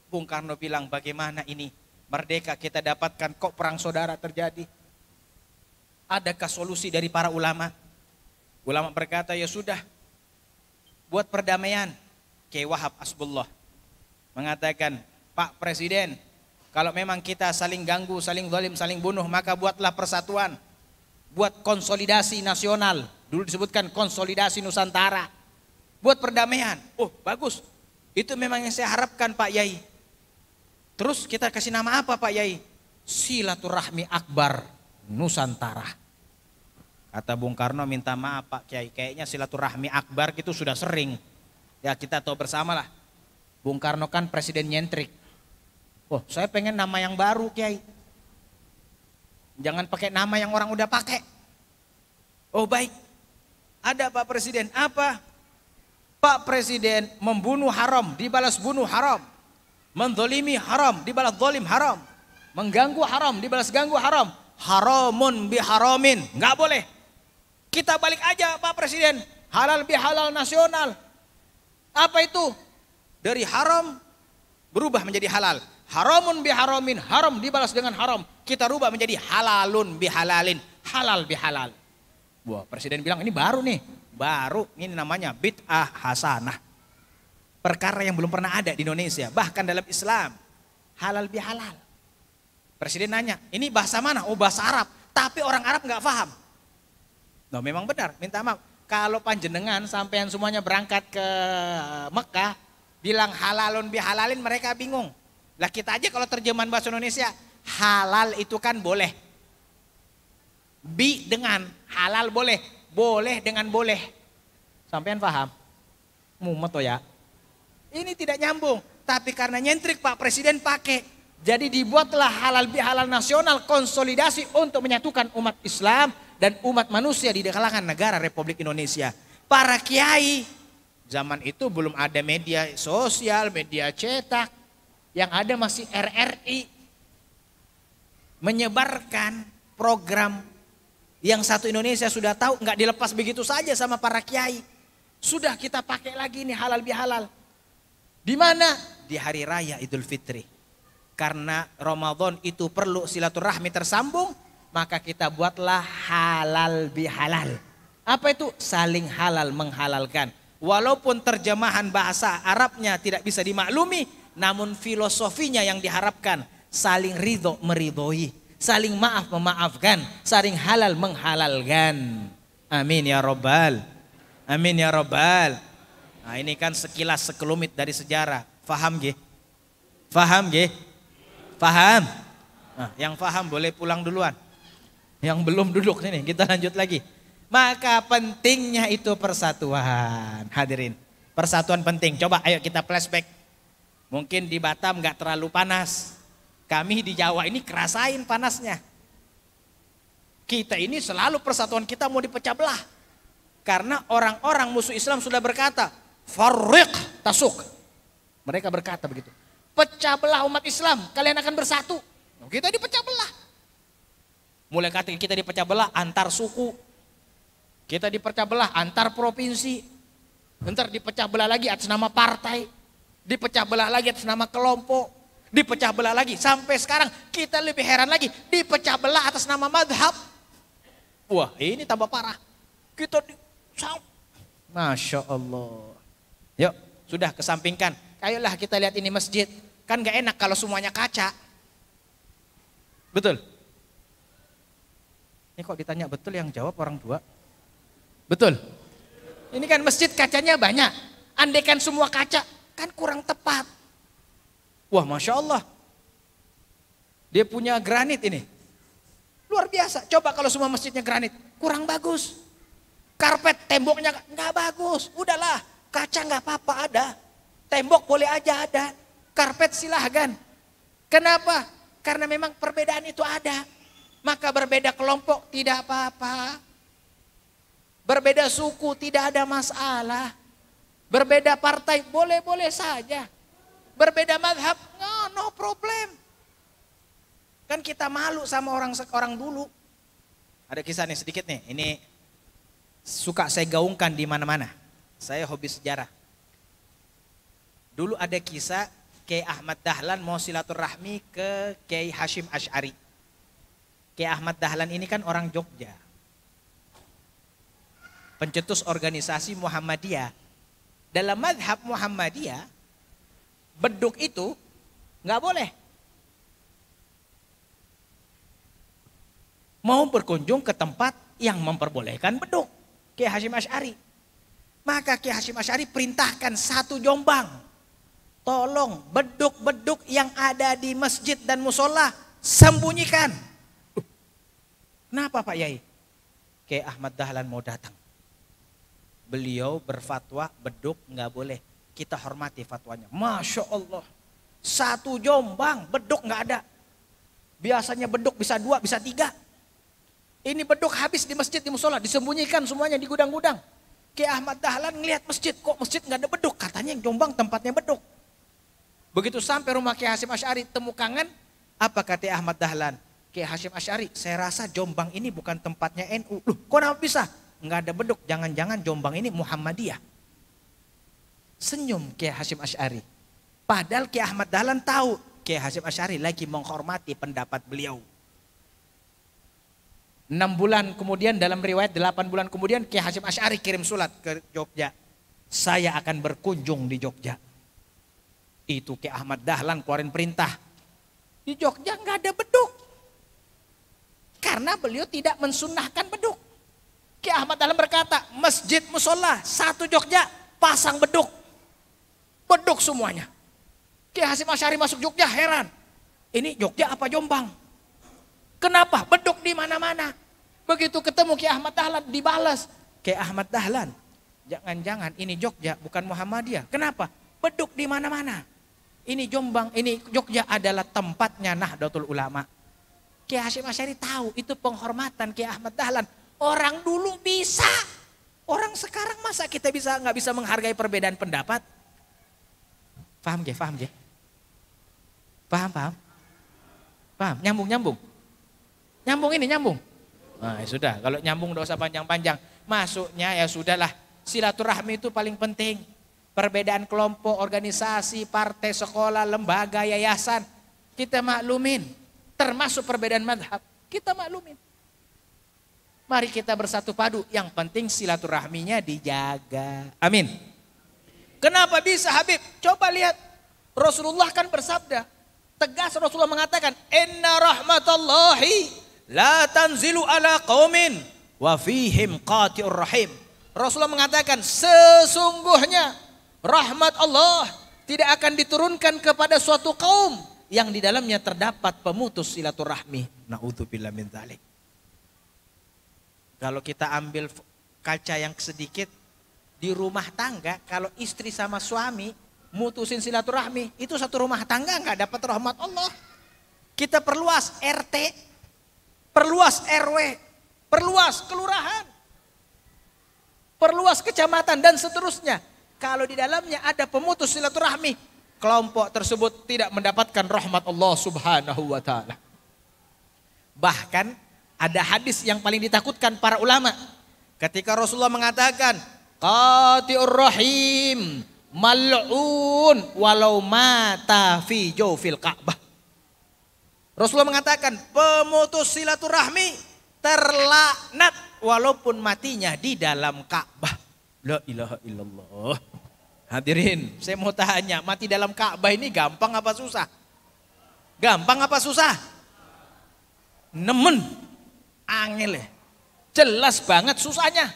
Bung Karno bilang, bagaimana ini merdeka kita dapatkan kok perang saudara terjadi? Adakah solusi dari para ulama? Ulama berkata, ya sudah, buat perdamaian. Kiai Wahab Asbullah mengatakan, Pak Presiden, kalau memang kita saling ganggu, saling zalim, saling bunuh, maka buatlah persatuan. Buat konsolidasi nasional. Dulu disebutkan konsolidasi Nusantara. Buat perdamaian. Oh bagus. Itu memang yang saya harapkan Pak Yai. Terus kita kasih nama apa Pak Yai? Silaturahmi Akbar Nusantara. Kata Bung Karno, minta maaf Pak Kiai. Kayaknya silaturahmi akbar itu sudah sering. Ya kita tahu bersama lah. Bung Karno kan presiden nyentrik. Oh, saya pengen nama yang baru Kiai. Jangan pakai nama yang orang udah pakai. Oh baik. Ada Pak Presiden. Apa? Pak Presiden membunuh haram, dibalas bunuh haram. Menzolimi haram, dibalas zolim haram. Mengganggu haram, dibalas ganggu haram. Haramun biharamin. Nggak boleh. Kita balik aja Pak Presiden. Halal bihalal nasional. Apa itu? Dari haram berubah menjadi halal. Haramun biharamin, haram dibalas dengan haram. Kita rubah menjadi halalun bihalalin, halal bihalal. Wah, Presiden bilang ini baru nih. Baru, ini namanya bid'ah hasanah. Perkara yang belum pernah ada di Indonesia, bahkan dalam Islam. Halal bihalal. Presiden nanya, ini bahasa mana? Oh bahasa Arab, tapi orang Arab nggak paham. Nah memang benar, minta maaf. Kalau panjenengan sampean semuanya berangkat ke Mekah, bilang halalun bihalalin, mereka bingung. Lah kita aja kalau terjemahan bahasa Indonesia, halal itu kan boleh. Bi dengan, halal boleh. Boleh dengan boleh. Sampean paham? Mumet ya. Ini tidak nyambung. Tapi karena nyentrik Pak Presiden pakai. Jadi dibuatlah halal bihalal nasional, konsolidasi untuk menyatukan umat Islam dan umat manusia di kalangan negara Republik Indonesia. Para kiai, zaman itu belum ada media sosial, media cetak. Yang ada masih RRI menyebarkan program yang satu Indonesia sudah tahu, nggak dilepas begitu saja sama para kiai. Sudah kita pakai lagi nih halal bihalal. Di mana? Di hari raya Idul Fitri. Karena Ramadan itu perlu silaturahmi tersambung, maka kita buatlah halal bihalal. Apa itu? Saling halal menghalalkan. Walaupun terjemahan bahasa Arabnya tidak bisa dimaklumi, namun filosofinya yang diharapkan saling ridho meridhoi, saling maaf memaafkan, saling halal menghalalkan. Amin ya robbal, amin ya robbal. Nah ini kan sekilas sekelumit dari sejarah. Faham ge? Faham ge? Faham? Nah, yang faham boleh pulang duluan. Yang belum duduk sini kita lanjut lagi. Maka pentingnya itu persatuan. Hadirin, persatuan penting. Coba ayo kita flashback. Mungkin di Batam nggak terlalu panas. Kami di Jawa ini kerasain panasnya. Kita ini selalu persatuan kita mau dipecah belah. Karena orang-orang musuh Islam sudah berkata, farriq tasuk. Mereka berkata begitu. Pecah belah umat Islam, kalian akan bersatu. Kita dipecah belah. Mulai kata kita dipecah belah antar suku. Kita dipecah belah antar provinsi. Ntar dipecah belah lagi atas nama partai. Dipecah belah lagi atas nama kelompok, dipecah belah lagi sampai sekarang kita lebih heran lagi dipecah belah atas nama madhab. Wah ini tambah parah. Kita Masya Allah. Yuk sudah kesampingkan. Ayolah kita lihat ini masjid. Kan gak enak kalau semuanya kaca. Betul? Ini kok ditanya betul yang jawab orang tua? Betul? Ini kan masjid kacanya banyak. Andaikan semua kaca kan kurang tepat. Wah Masya Allah. Dia punya granit ini. Luar biasa. Coba kalau semua masjidnya granit. Kurang bagus. Karpet temboknya nggak bagus. Udahlah. Kaca nggak apa-apa ada. Tembok boleh aja ada. Karpet silahkan. Kenapa? Karena memang perbedaan itu ada. Maka berbeda kelompok tidak apa-apa. Berbeda suku tidak ada masalah. Berbeda partai boleh-boleh saja. Berbeda madhab, no problem. Kan kita malu sama orang dulu. Ada kisah nih sedikit nih, ini suka saya gaungkan di mana-mana. Saya hobi sejarah. Dulu ada kisah Kiai Ahmad Dahlan mau silaturahmi ke Kiai Hasyim Asy'ari. Kiai Ahmad Dahlan ini kan orang Jogja. Pencetus organisasi Muhammadiyah. Dalam mazhab Muhammadiyah, beduk itu nggak boleh. Mau berkunjung ke tempat yang memperbolehkan beduk. Kiai Hasyim Asy'ari. Maka Kiai Hasyim Asy'ari perintahkan satu Jombang. Tolong beduk-beduk yang ada di masjid dan musola sembunyikan. Kenapa Pak Yai? Kiai Ahmad Dahlan mau datang. Beliau berfatwa beduk nggak boleh. Kita hormati fatwanya. Masya Allah. Satu Jombang beduk nggak ada. Biasanya beduk bisa 2, bisa 3. Ini beduk habis di masjid, di musola, disembunyikan semuanya di gudang-gudang. Kiai Ahmad Dahlan ngelihat masjid, kok masjid nggak ada beduk? Katanya yang Jombang tempatnya beduk. Begitu sampai rumah Kiai Hasyim Asy'ari, temu kangen, apa kata Kiai Ahmad Dahlan? Kiai Hasyim Asy'ari, saya rasa Jombang ini bukan tempatnya NU. Loh, kok kenapa bisa? Nggak ada beduk, jangan-jangan Jombang ini Muhammadiyah. Senyum Kiai Hasyim Asy'ari. Padahal Kiai Ahmad Dahlan tahu Kiai Hasyim Asy'ari lagi menghormati pendapat beliau. 6 bulan kemudian, dalam riwayat 8 bulan kemudian, Kiai Hasyim Asy'ari kirim surat ke Jogja. Saya akan berkunjung di Jogja. Itu Kiai Ahmad Dahlan keluarin perintah. Di Jogja nggak ada beduk. Karena beliau tidak mensunnahkan beduk. Kiai Ahmad Dahlan berkata, masjid musola satu Jogja pasang beduk. Beduk semuanya. Kiai Hasyim Asy'ari masuk Jogja heran. Ini Jogja apa Jombang? Kenapa? Beduk di mana-mana. Begitu ketemu Kiai Ahmad Dahlan dibalas. Kiai Ahmad Dahlan, jangan-jangan ini Jogja bukan Muhammadiyah. Kenapa? Beduk di mana-mana. Ini Jombang, ini Jogja adalah tempatnya Nahdlatul Ulama. Kiai Hasyim Asy'ari tahu itu penghormatan Kiai Ahmad Dahlan. Orang dulu bisa. Orang sekarang masa kita nggak bisa menghargai perbedaan pendapat? Paham ge? Paham ge? Paham? Paham? Nyambung? Nyambung ini, nyambung. Nah, ya sudah, kalau nyambung enggak usah panjang-panjang. Masuknya ya sudahlah. Silaturahmi itu paling penting. Perbedaan kelompok, organisasi, partai, sekolah, lembaga, yayasan, kita maklumin. Termasuk perbedaan mazhab, kita maklumin. Mari kita bersatu padu, yang penting silaturahminya dijaga. Amin. Kenapa bisa Habib? Coba lihat, Rasulullah kan bersabda, tegas Rasulullah mengatakan, inna rahmatallahi la tanzilu ala qaumin wa fihim qati'ur rahim. Rasulullah mengatakan sesungguhnya rahmat Allah tidak akan diturunkan kepada suatu kaum yang di dalamnya terdapat pemutus silaturahmi. Na'udzubillah min dzalik. Kalau kita ambil kaca yang sedikit di rumah tangga, kalau istri sama suami mutusin silaturahmi, itu satu rumah tangga nggak dapat rahmat Allah. Kita perluas RT, perluas RW, perluas kelurahan, perluas kecamatan dan seterusnya. Kalau di dalamnya ada pemutus silaturahmi, kelompok tersebut tidak mendapatkan rahmat Allah Subhanahu wa taala. Bahkan ada hadis yang paling ditakutkan para ulama. Ketika Rasulullah mengatakan, qati'ur rahim mal'un walau mata fi jawfil Ka'bah. Rasulullah mengatakan pemutus silaturahmi terlaknat walaupun matinya di dalam Ka'bah. La ilaha illallah. Hadirin, saya mau tanya, mati dalam Ka'bah ini gampang apa susah? Gampang apa susah? Nemen, angel ya. Jelas banget susahnya.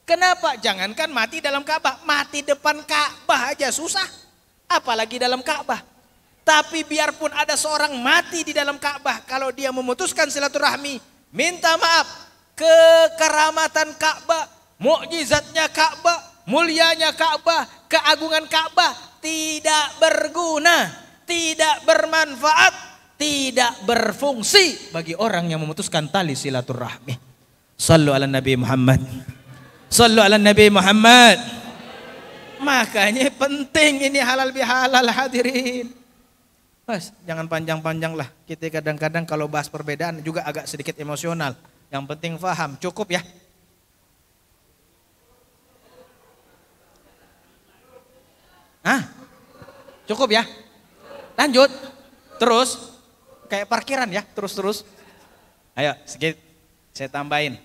Kenapa? Jangankan mati dalam Ka'bah, mati depan Ka'bah aja susah. Apalagi dalam Ka'bah. Tapi biarpun ada seorang mati di dalam Ka'bah, kalau dia memutuskan silaturahmi, minta maaf, kekeramatan Ka'bah, mukjizatnya Ka'bah, mulianya Ka'bah, keagungan Ka'bah tidak berguna, tidak bermanfaat, tidak berfungsi bagi orang yang memutuskan tali silaturahmi. Sallu ala Nabi Muhammad. Sallu ala Nabi Muhammad. Makanya penting ini halal bihalal hadirin. Mas, jangan panjang-panjang lah. Kita kadang-kadang kalau bahas perbedaan juga agak sedikit emosional. Yang penting paham, cukup ya. Hah? Cukup ya? Lanjut. Terus, kayak parkiran ya, terus-terus. Ayo, sedikit saya tambahin.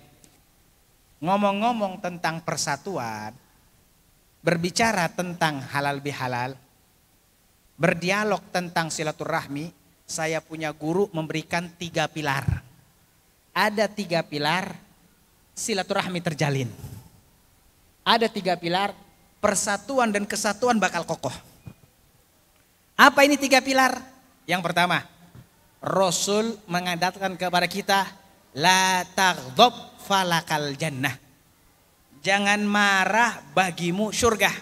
Ngomong-ngomong tentang persatuan, berbicara tentang halal bihalal, berdialog tentang silaturahmi, saya punya guru memberikan 3 pilar. Ada 3 pilar silaturahmi terjalin. Ada 3 pilar persatuan dan kesatuan bakal kokoh. Apa ini 3 pilar? Yang pertama, Rasul mengadatkan kepada kita, la taghdab falakal jannah. Jangan marah bagimu surga.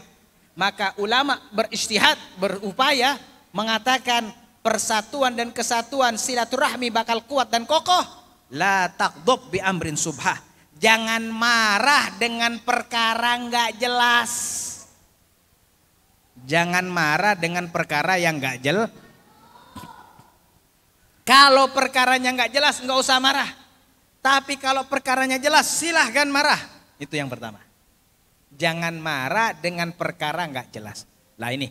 Maka ulama beristihad, berupaya mengatakan persatuan dan kesatuan silaturahmi bakal kuat dan kokoh. La taghdab bi amrin subhah. Jangan marah dengan perkara nggak jelas. Jangan marah dengan perkara yang nggak jelas. Kalau perkaranya nggak jelas nggak usah marah. Tapi kalau perkaranya jelas silahkan marah. Itu yang pertama. Jangan marah dengan perkara nggak jelas. Lah ini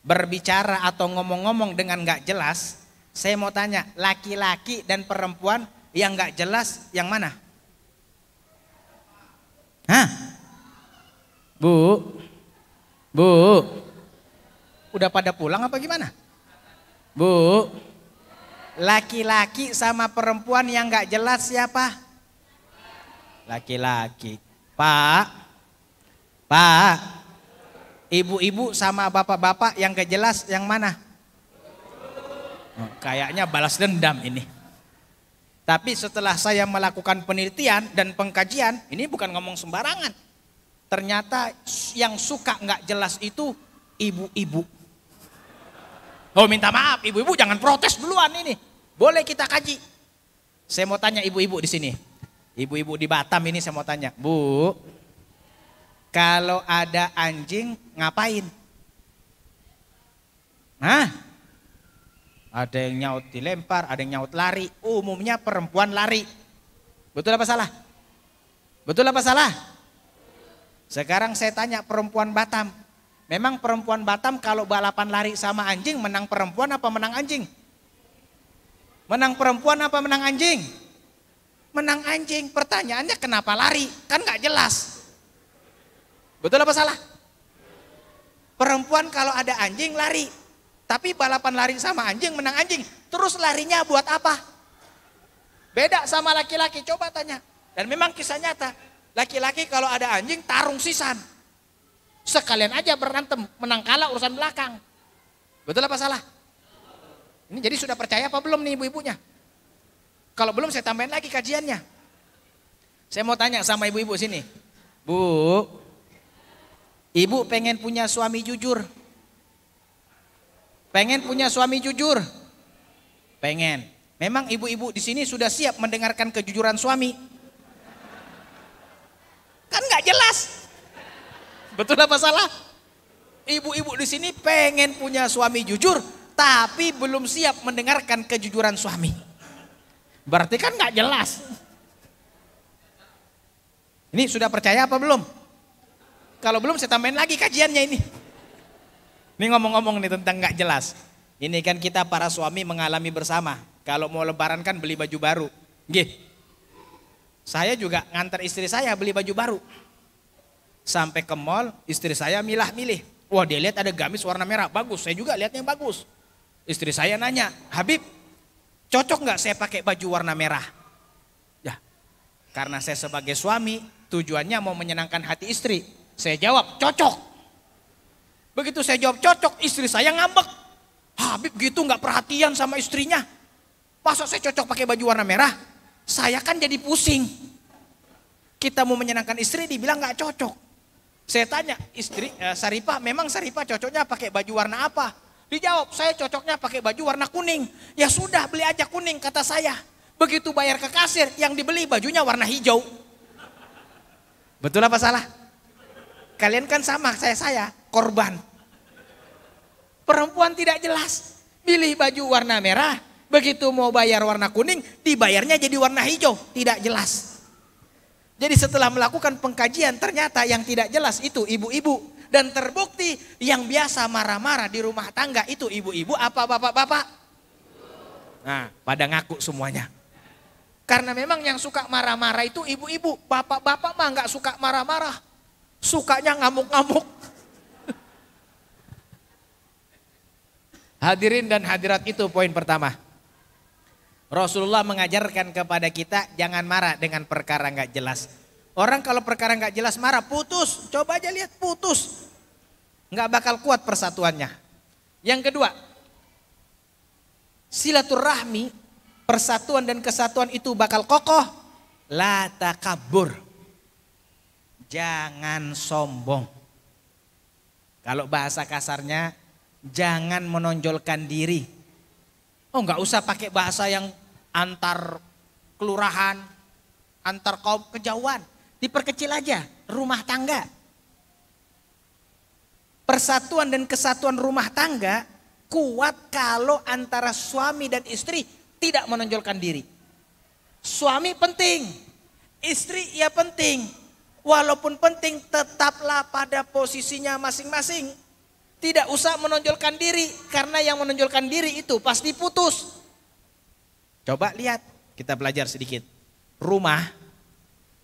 berbicara atau ngomong-ngomong dengan nggak jelas. Saya mau tanya, laki-laki dan perempuan yang nggak jelas yang mana? Hah? Bu, udah pada pulang apa gimana? Bu, laki-laki sama perempuan yang nggak jelas siapa? Laki-laki. Pak, ibu-ibu sama bapak-bapak yang gak jelas yang mana? Oh, kayaknya balas dendam ini. Tapi setelah saya melakukan penelitian dan pengkajian, ini bukan ngomong sembarangan. Ternyata yang suka nggak jelas itu ibu-ibu. Oh minta maaf, ibu-ibu jangan protes duluan ini. Boleh kita kaji. Saya mau tanya ibu-ibu di sini. Ibu-ibu di Batam ini saya mau tanya, Bu, kalau ada anjing ngapain? Hah? Ada yang nyaut dilempar, ada yang nyaut lari. Umumnya perempuan lari. Betul apa salah? Betul apa salah? Sekarang saya tanya perempuan Batam. Memang perempuan Batam kalau balapan lari sama anjing menang perempuan apa menang anjing? Menang perempuan apa menang anjing? Menang anjing. Pertanyaannya kenapa lari? Kan gak jelas. Betul apa salah? Perempuan kalau ada anjing lari. Tapi balapan lari sama anjing menang anjing. Terus larinya buat apa? Beda sama laki-laki, coba tanya. Dan memang kisah nyata. Laki-laki kalau ada anjing tarung sisan. Sekalian aja berantem, menang kalah urusan belakang. Betul apa salah? Ini jadi sudah percaya apa belum nih ibu-ibunya? Kalau belum saya tambahin lagi kajiannya. Saya mau tanya sama ibu-ibu sini. Bu, ibu pengen punya suami jujur. Pengen punya suami jujur? Pengen. Memang ibu-ibu di sini sudah siap mendengarkan kejujuran suami? Kan nggak jelas. Betul apa salah? Ibu-ibu di sini pengen punya suami jujur, tapi belum siap mendengarkan kejujuran suami. Berarti kan nggak jelas. Ini sudah percaya apa belum? Kalau belum saya tambahin lagi kajiannya ini. Ini ngomong-ngomong nih tentang nggak jelas. Ini kan kita para suami mengalami bersama. Kalau mau lebaran kan beli baju baru. Nggih. Saya juga nganter istri saya beli baju baru. Sampai ke mall, istri saya milah-milih. Wah dia lihat ada gamis warna merah, bagus. Saya juga lihatnya bagus. Istri saya nanya, Habib, cocok nggak saya pakai baju warna merah? Ya, karena saya sebagai suami, tujuannya mau menyenangkan hati istri. Saya jawab, cocok. Begitu saya jawab cocok, istri saya ngambek. Habib gitu nggak perhatian sama istrinya. Masa saya cocok pakai baju warna merah? Saya kan jadi pusing. Kita mau menyenangkan istri dibilang nggak cocok. Saya tanya istri, Saripah, memang Saripah cocoknya pakai baju warna apa? Dijawab, saya cocoknya pakai baju warna kuning. Ya sudah beli aja kuning kata saya. Begitu bayar ke kasir, yang dibeli bajunya warna hijau. Betul apa salah? Kalian kan sama saya korban. Perempuan tidak jelas. Pilih baju warna merah, begitu mau bayar warna kuning, dibayarnya jadi warna hijau, tidak jelas. Jadi setelah melakukan pengkajian ternyata yang tidak jelas itu ibu-ibu. Dan terbukti yang biasa marah-marah di rumah tangga itu ibu-ibu apa bapak-bapak? Nah, pada ngaku semuanya. Karena memang yang suka marah-marah itu ibu-ibu. Bapak-bapak mah nggak suka marah-marah. Sukanya ngamuk-ngamuk. Hadirin dan hadirat, itu poin pertama. Rasulullah mengajarkan kepada kita jangan marah dengan perkara nggak jelas. Orang kalau perkara nggak jelas marah, putus. Coba aja lihat, putus. Nggak bakal kuat persatuannya. Yang kedua, silaturahmi, persatuan dan kesatuan itu bakal kokoh. La takabur. Jangan sombong. Kalau bahasa kasarnya, jangan menonjolkan diri. Oh, nggak usah pakai bahasa yang antar kelurahan, antar kaum, kejauhan. Diperkecil aja, rumah tangga. Persatuan dan kesatuan rumah tangga kuat kalau antara suami dan istri tidak menonjolkan diri. Suami penting, istri ya penting. Walaupun penting, tetaplah pada posisinya masing-masing. Tidak usah menonjolkan diri, karena yang menonjolkan diri itu pasti putus. Coba lihat, kita belajar sedikit. Rumah,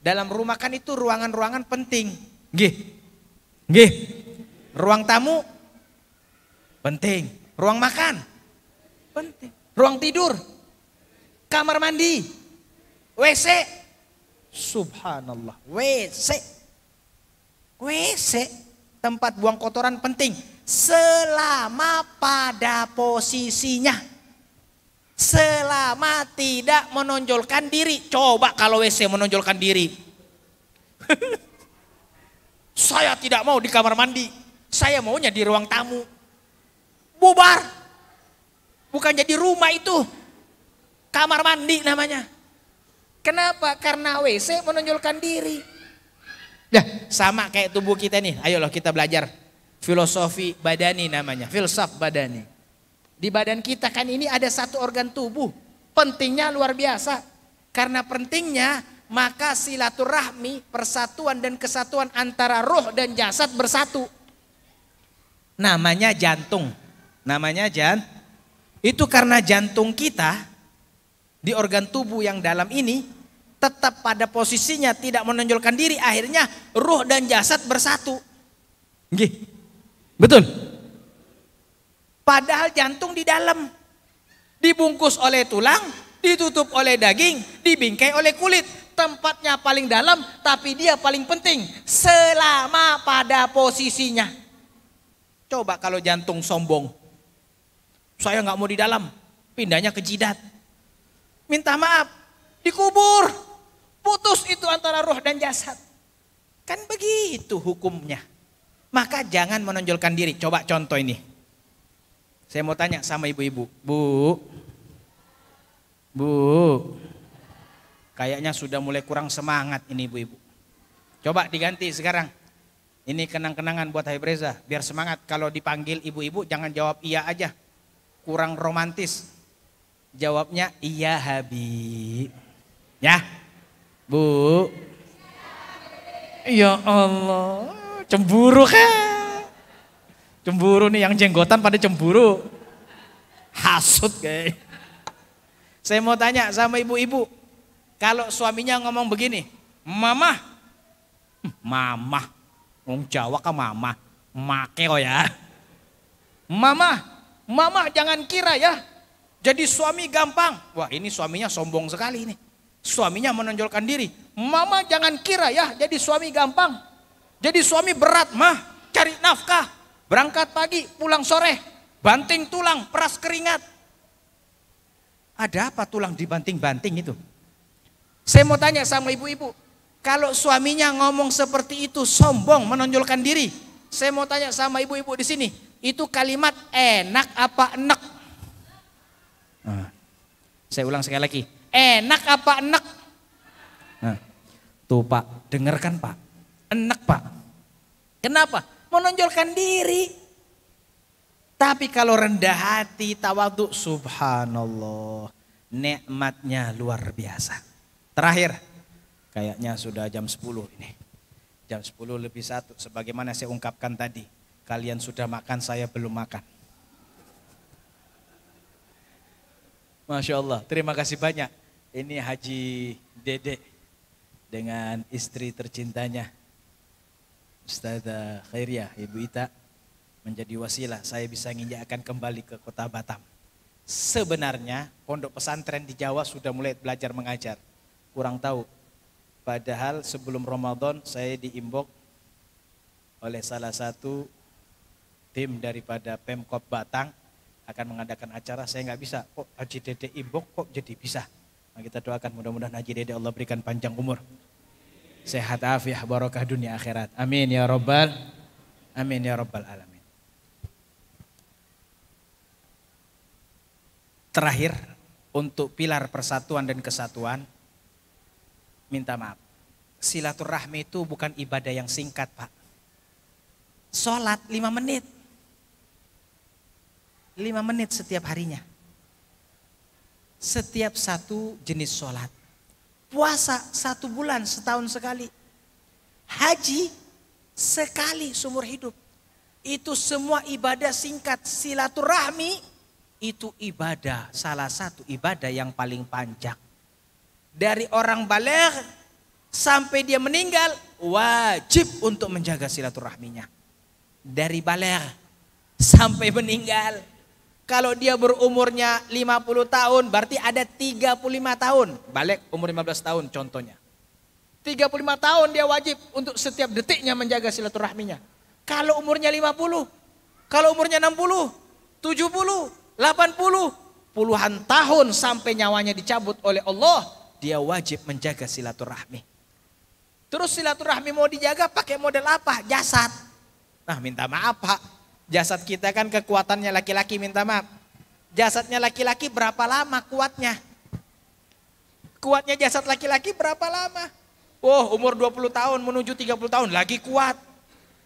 dalam rumah kan itu ruangan-ruangan penting. Nggih. Nggih. Ruang tamu penting. Ruang makan penting. Ruang tidur, kamar mandi, WC. Subhanallah, WC. WC, tempat buang kotoran penting. Selama pada posisinya. Selama tidak menonjolkan diri. Coba kalau WC menonjolkan diri. Saya tidak mau di kamar mandi. Saya maunya di ruang tamu. Bubar. Bukan jadi rumah itu. Kamar mandi namanya. Kenapa? Karena WC menonjolkan diri. Nah, sama kayak tubuh kita nih. Ayolah kita belajar. Filosofi badani namanya. Filsaf badani. Di badan kita kan ini ada satu organ tubuh. Pentingnya luar biasa. Karena pentingnya maka silaturahmi, persatuan dan kesatuan antara roh dan jasad bersatu. Namanya jantung. Namanya itu karena jantung kita di organ tubuh yang dalam ini tetap pada posisinya tidak menonjolkan diri. Akhirnya roh dan jasad bersatu. Nggih. Betul. Padahal jantung di dalam, dibungkus oleh tulang, ditutup oleh daging, dibingkai oleh kulit. Tempatnya paling dalam, tapi dia paling penting selama pada posisinya. Coba kalau jantung sombong, saya nggak mau di dalam, pindahnya ke jidat. Minta maaf, dikubur, putus itu antara roh dan jasad. Kan begitu hukumnya. Maka jangan menonjolkan diri. Coba contoh ini. Saya mau tanya sama ibu-ibu, Bu, kayaknya sudah mulai kurang semangat ini ibu-ibu. Coba diganti sekarang. Ini kenang-kenangan buat Habib Reza, biar semangat. Kalau dipanggil ibu-ibu jangan jawab iya aja, kurang romantis. Jawabnya iya Habib. Ya, Bu. Ya Allah, cemburu kan? Cemburu nih, yang jenggotan pada cemburu. Hasut kayak. Saya mau tanya sama ibu-ibu. Kalau suaminya ngomong begini, Mama. Mama. Ngomong Jawa kan mama. Make kok ya. Mama jangan kira ya. Jadi suami gampang. Wah ini suaminya sombong sekali ini. Suaminya menonjolkan diri. Mama jangan kira ya jadi suami gampang. Jadi suami berat mah. Cari nafkah. Berangkat pagi, pulang sore, banting tulang, peras keringat. Ada apa tulang dibanting-banting itu? Saya mau tanya sama ibu-ibu, kalau suaminya ngomong seperti itu sombong, menonjolkan diri. Saya mau tanya sama ibu-ibu di sini, itu kalimat enak apa enek? Saya ulang sekali lagi, enak apa enek? Nah, tuh Pak, dengarkan Pak, enek Pak. Kenapa? Menonjolkan diri. Tapi kalau rendah hati, tawadhu, subhanallah, nikmatnya luar biasa. Terakhir, kayaknya sudah jam 10 ini. Jam 10 lebih 1, sebagaimana saya ungkapkan tadi. Kalian sudah makan, saya belum makan. Masya Allah, terima kasih banyak. Ini Haji Dede dengan istri tercintanya, Ustazah Khairiyah, Ibu Ita, menjadi wasilah saya bisa menginjakkan kembali ke kota Batam. Sebenarnya pondok pesantren di Jawa sudah mulai belajar mengajar. Kurang tahu. Padahal sebelum Ramadan saya diimbok oleh salah satu tim daripada Pemkot Batang akan mengadakan acara. Saya nggak bisa. Kok Haji Dede imbok kok jadi bisa? Nah, kita doakan mudah-mudahan Haji Dede Allah berikan panjang umur, sehat afiah, barokah dunia akhirat. Amin ya rabbal, amin ya rabbal alamin. Terakhir, untuk pilar persatuan dan kesatuan, minta maaf. Silaturahmi itu bukan ibadah yang singkat, Pak. Sholat 5 menit. 5 menit setiap harinya. Setiap satu jenis sholat. Puasa 1 bulan setahun sekali. Haji sekali seumur hidup. Itu semua ibadah singkat. Silaturahmi itu ibadah, salah satu ibadah yang paling panjang. Dari orang baligh sampai dia meninggal, wajib untuk menjaga silaturahminya. Dari baligh sampai meninggal. Kalau dia berumurnya 50 tahun, berarti ada 35 tahun. Baligh umur 15 tahun contohnya. 35 tahun dia wajib untuk setiap detiknya menjaga silaturahminya. Kalau umurnya 50, kalau umurnya 60, 70, 80, puluhan tahun sampai nyawanya dicabut oleh Allah, dia wajib menjaga silaturahmi. Terus silaturahmi mau dijaga pakai model apa? Jasad. Nah, minta maaf Pak, jasad kita kan kekuatannya laki-laki, minta maaf. Jasadnya laki-laki berapa lama kuatnya? Kuatnya jasad laki-laki berapa lama? Oh, umur 20 tahun menuju 30 tahun lagi kuat.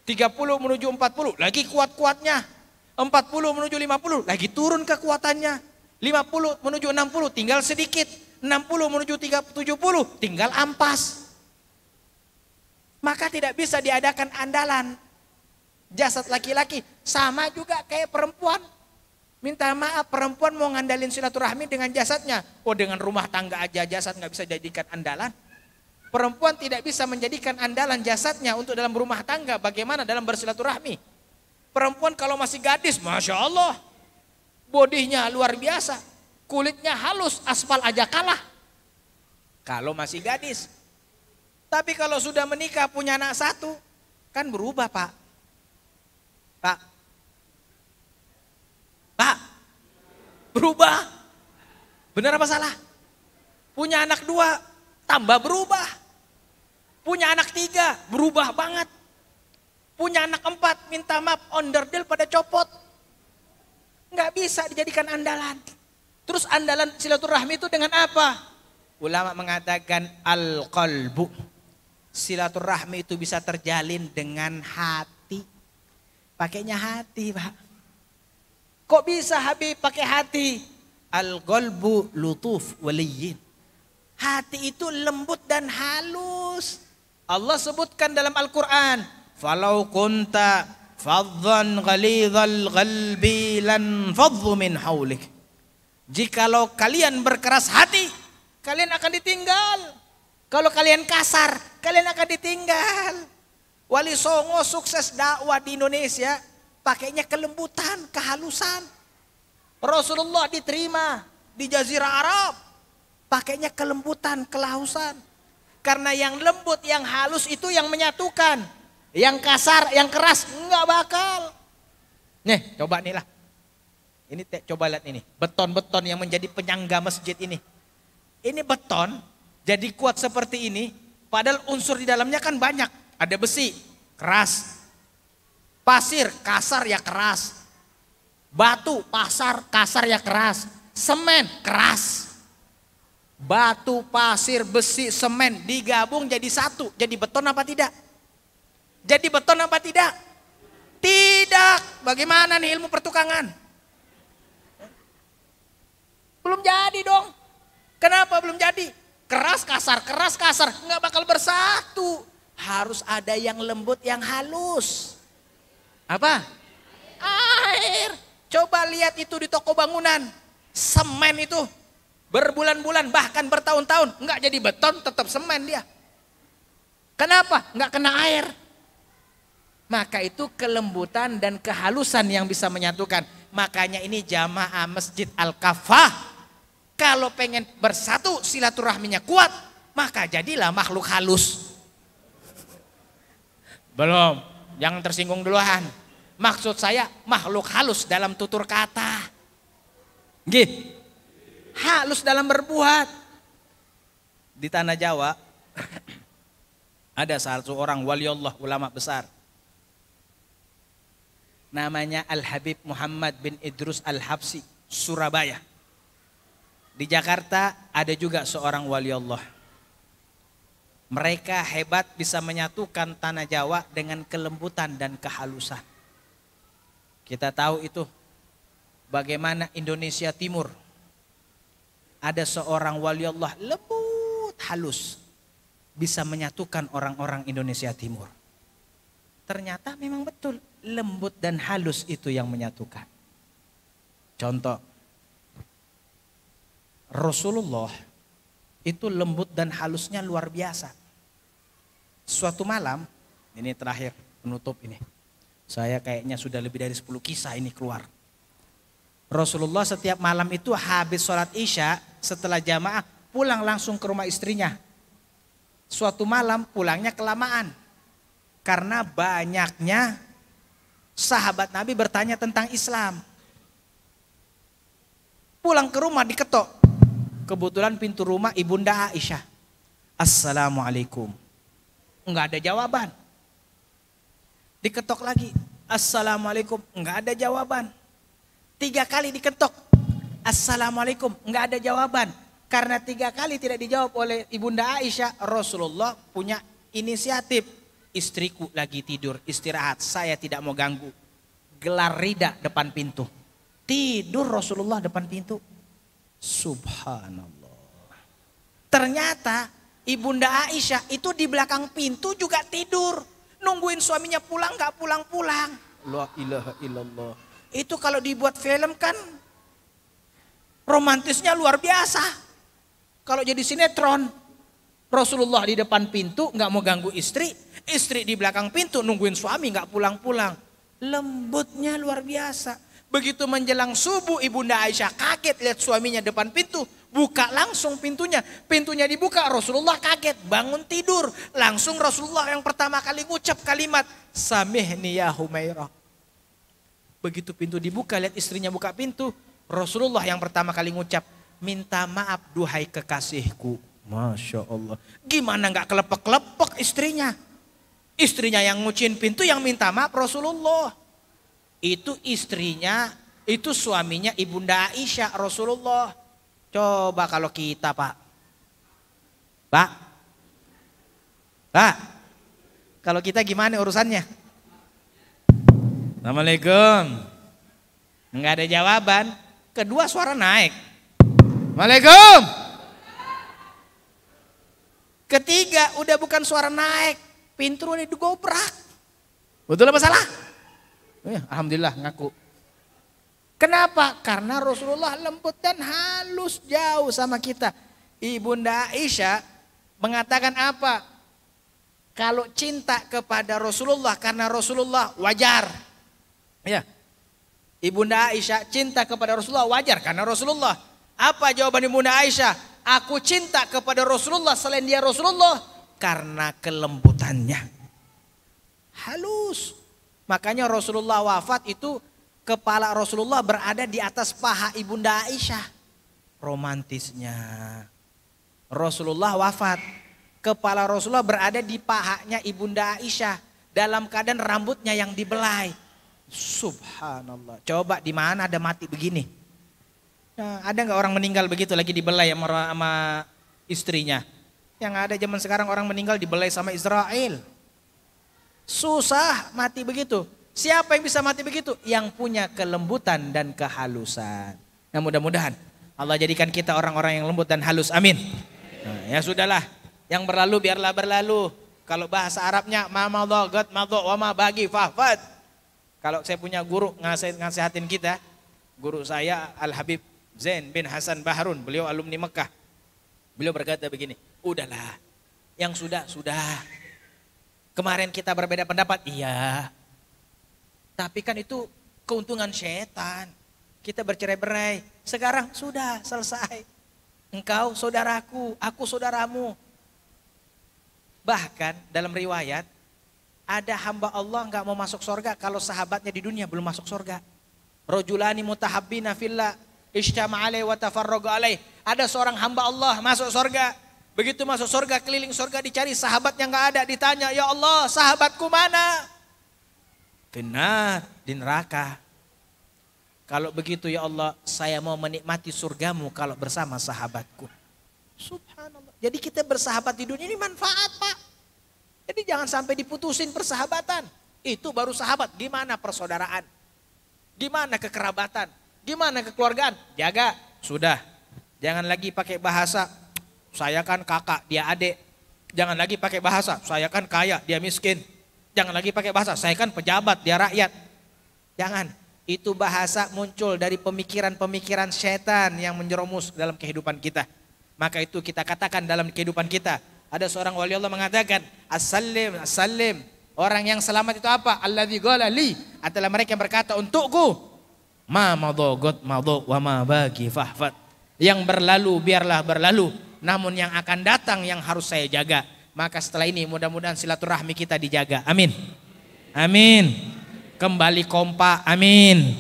30 menuju 40 lagi kuat-kuatnya. 40 menuju 50 lagi turun kekuatannya. 50 menuju 60 tinggal sedikit. 60 menuju 70 tinggal ampas. Maka tidak bisa diadakan andalan. Jasad laki-laki sama juga kayak perempuan. Minta maaf, perempuan mau ngandalin silaturahmi dengan jasadnya. Oh, dengan rumah tangga aja jasad nggak bisa dijadikan andalan. Perempuan tidak bisa menjadikan andalan jasadnya untuk dalam rumah tangga. Bagaimana dalam bersilaturahmi? Perempuan kalau masih gadis, Masya Allah, bodinya luar biasa, kulitnya halus, aspal aja kalah. Kalau masih gadis. Tapi kalau sudah menikah punya anak 1, kan berubah Pak. Pak, berubah. Benar apa salah? Punya anak 2, tambah berubah. Punya anak 3, berubah banget. Punya anak 4, minta maaf, onderdil pada copot. Nggak bisa dijadikan andalan. Terus andalan silaturahmi itu dengan apa? Ulama mengatakan al-qalbu. Silaturahmi itu bisa terjalin dengan hati. Pakainya hati Pak. Kok bisa Habib pakai hati? Al-qalbu lutuf waliyin. Hati itu lembut dan halus. Allah sebutkan dalam Al-Quran. Falau kunta fadhan ghalidhal qalbi lan fadhu min haulik. Jikalau kalian berkeras hati, kalian akan ditinggal. Kalau kalian kasar, kalian akan ditinggal. Wali Songo sukses dakwah di Indonesia, pakainya kelembutan, kehalusan. Rasulullah diterima di Jazirah Arab, pakainya kelembutan, kelahusan. Karena yang lembut, yang halus itu yang menyatukan. Yang kasar, yang keras enggak bakal. Nih, coba nih lah. Ini coba lihat ini, beton-beton yang menjadi penyangga masjid ini. Ini beton jadi kuat seperti ini, padahal unsur di dalamnya kan banyak. Ada besi, keras. Pasir, kasar ya keras. Batu, kasar ya keras. Semen, keras. Batu, pasir, besi, semen digabung jadi satu. Jadi beton apa tidak? Jadi beton apa tidak? Tidak, bagaimana nih ilmu pertukangan? Belum jadi dong. Kenapa belum jadi? Keras kasar, nggak bakal bersatu. Harus ada yang lembut, yang halus. Apa? Air. Coba lihat itu di toko bangunan. Semen itu berbulan-bulan bahkan bertahun-tahun nggak jadi beton, tetap semen dia. Kenapa? Nggak kena air. Maka itu kelembutan dan kehalusan yang bisa menyatukan. Makanya ini jamaah Masjid Al-Kafah. Kalau pengen bersatu silaturahminya kuat, maka jadilah makhluk halus. Belum, jangan tersinggung duluan. Maksud saya makhluk halus dalam tutur kata. Gih, halus dalam berbuat. Di tanah Jawa ada satu orang waliullah, ulama besar. Namanya Al-Habib Muhammad bin Idrus Al-Habsi, Surabaya. Di Jakarta ada juga seorang wali Allah. Mereka hebat bisa menyatukan tanah Jawa dengan kelembutan dan kehalusan. Kita tahu itu bagaimana Indonesia Timur. Ada seorang wali Allah lembut, halus. Bisa menyatukan orang-orang Indonesia Timur. Ternyata memang betul lembut dan halus itu yang menyatukan. Contoh. Rasulullah itu lembut dan halusnya luar biasa. Suatu malam, ini terakhir penutup ini. Saya kayaknya sudah lebih dari 10 kisah ini keluar. Rasulullah setiap malam itu habis sholat isya, setelah jamaah pulang langsung ke rumah istrinya. Suatu malam pulangnya kelamaan. Karena banyaknya sahabat Nabi bertanya tentang Islam. Pulang ke rumah diketok. Kebetulan pintu rumah Ibunda Aisyah. Assalamualaikum. Enggak ada jawaban. Diketok lagi. Assalamualaikum. Enggak ada jawaban. 3 kali diketok. Assalamualaikum. Enggak ada jawaban. Karena 3 kali tidak dijawab oleh Ibunda Aisyah, Rasulullah punya inisiatif. Istriku lagi tidur, istirahat. Saya tidak mau ganggu. Gelar rida depan pintu. Tidur Rasulullah depan pintu. Subhanallah. Ternyata Ibunda Aisyah itu di belakang pintu juga tidur. Nungguin suaminya pulang gak pulang-pulang. La ilaha illallah. Itu kalau dibuat film kan romantisnya luar biasa. Kalau jadi sinetron. Rasulullah di depan pintu gak mau ganggu istri. Istri di belakang pintu nungguin suami gak pulang-pulang. Lembutnya luar biasa. Begitu menjelang subuh Ibunda Aisyah kaget lihat suaminya depan pintu. Buka langsung pintunya. Pintunya dibuka, Rasulullah kaget. Bangun tidur. Langsung Rasulullah yang pertama kali ngucap kalimat. Samihni ya Humairah. Begitu pintu dibuka lihat istrinya buka pintu. Rasulullah yang pertama kali ngucap. Minta maaf duhai kekasihku. Masya Allah. Gimana gak kelepek-kelepek istrinya. Istrinya yang ngucin pintu yang minta maaf Rasulullah. Itu istrinya, itu suaminya Ibunda Aisyah Rasulullah. Coba kalau kita Pak. Kalau kita gimana urusannya? Assalamualaikum. Enggak ada jawaban. Kedua suara naik. Assalamualaikum. Ketiga udah bukan suara naik. Pintu udah digobrak. Betul apa salah? Alhamdulillah ngaku. Kenapa? Karena Rasulullah lembut dan halus jauh sama kita. Ibunda Aisyah mengatakan apa? Kalau cinta kepada Rasulullah karena Rasulullah wajar. Ya. Ibunda Aisyah cinta kepada Rasulullah wajar karena Rasulullah. Apa jawaban Ibunda Aisyah? Aku cinta kepada Rasulullah selain dia Rasulullah karena kelembutannya. Halus. Makanya Rasulullah wafat itu kepala Rasulullah berada di atas paha Ibunda Aisyah. Romantisnya. Rasulullah wafat. Kepala Rasulullah berada di pahanya Ibunda Aisyah. Dalam keadaan rambutnya yang dibelai. Subhanallah. Coba di mana ada mati begini? Nah, ada nggak orang meninggal begitu lagi dibelai sama istrinya? Yang ada zaman sekarang orang meninggal dibelai sama Israel. Susah mati begitu. Siapa yang bisa mati begitu? Yang punya kelembutan dan kehalusan. Nah, mudah-mudahan Allah jadikan kita orang-orang yang lembut dan halus. Amin. Nah, ya sudahlah. Yang berlalu biarlah berlalu. Kalau bahasa Arabnya ma madha gad madha wa ma bagi fahfad. Kalau saya punya guru nasihatin kita, guru saya Al Habib Zain bin Hasan Baharun, beliau alumni Mekah. Beliau berkata begini, udahlah, yang sudah. Kemarin kita berbeda pendapat, iya. Tapi kan itu keuntungan setan. Kita bercerai-berai. Sekarang sudah selesai. Engkau saudaraku, aku saudaramu. Bahkan dalam riwayat, ada hamba Allah nggak mau masuk surga kalau sahabatnya di dunia belum masuk surga. Rajulani mutahabbina fillah, ijtama alaihi wa tafarraqa alaihi. Ada seorang hamba Allah masuk surga. Begitu masuk surga, keliling surga dicari sahabatnya nggak ada. Ditanya, ya Allah, sahabatku mana? Benar, di neraka. Kalau begitu ya Allah, saya mau menikmati surgamu kalau bersama sahabatku. Subhanallah. Jadi kita bersahabat di dunia ini manfaat, Pak. Jadi jangan sampai diputusin persahabatan. Itu baru sahabat. Gimana persaudaraan? Gimana kekerabatan? Gimana kekeluargaan? Jaga. Sudah. Jangan lagi pakai bahasa, saya kan kakak, dia adik. Jangan lagi pakai bahasa, saya kan kaya, dia miskin. Jangan lagi pakai bahasa, saya kan pejabat, dia rakyat. Jangan. Itu bahasa muncul dari pemikiran-pemikiran setan yang menjerumus dalam kehidupan kita. Maka itu kita katakan dalam kehidupan kita. Ada seorang wali Allah mengatakan, as-salim, as-salim. Orang yang selamat itu apa? Alladzi qala li, adalah mereka yang berkata untukku, ma madhagat madha wa ma baqi fahfad. Yang berlalu biarlah berlalu, namun yang akan datang yang harus saya jaga. Maka setelah ini mudah-mudahan silaturahmi kita dijaga. Amin. Amin. Kembali kompak. Amin.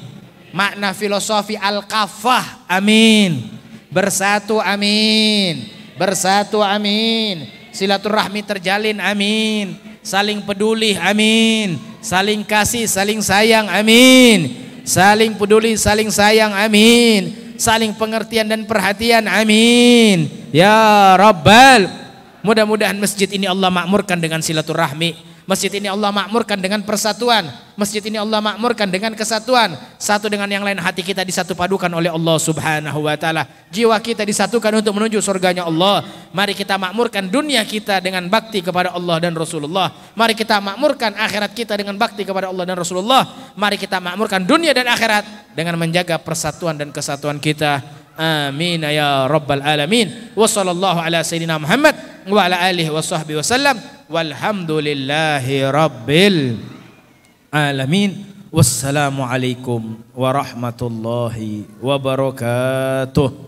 Makna filosofi al-kafah. Amin. Bersatu. Amin. Bersatu. Amin. Silaturahmi terjalin. Amin. Saling peduli. Amin. Saling kasih, saling sayang. Amin. Saling peduli, saling sayang. Amin. Saling pengertian dan perhatian. Amin. Ya Rabbal. Mudah-mudahan masjid ini Allah makmurkan dengan silaturahmi. Masjid ini Allah makmurkan dengan persatuan. Masjid ini Allah makmurkan dengan kesatuan. Satu dengan yang lain, hati kita disatu padukan oleh Allah Subhanahu wa taala. Jiwa kita disatukan untuk menuju surganya Allah. Mari kita makmurkan dunia kita dengan bakti kepada Allah dan Rasulullah. Mari kita makmurkan akhirat kita dengan bakti kepada Allah dan Rasulullah. Mari kita makmurkan dunia dan akhirat dengan menjaga persatuan dan kesatuan kita. Amin ya rabbal alamin. Wa sallallahu ala sayyidina Muhammad wa ala alihi wa sahbihi wasallam. Walhamdulillahi rabbil alamin. Wassalamualaikum warahmatullahi wabarakatuh.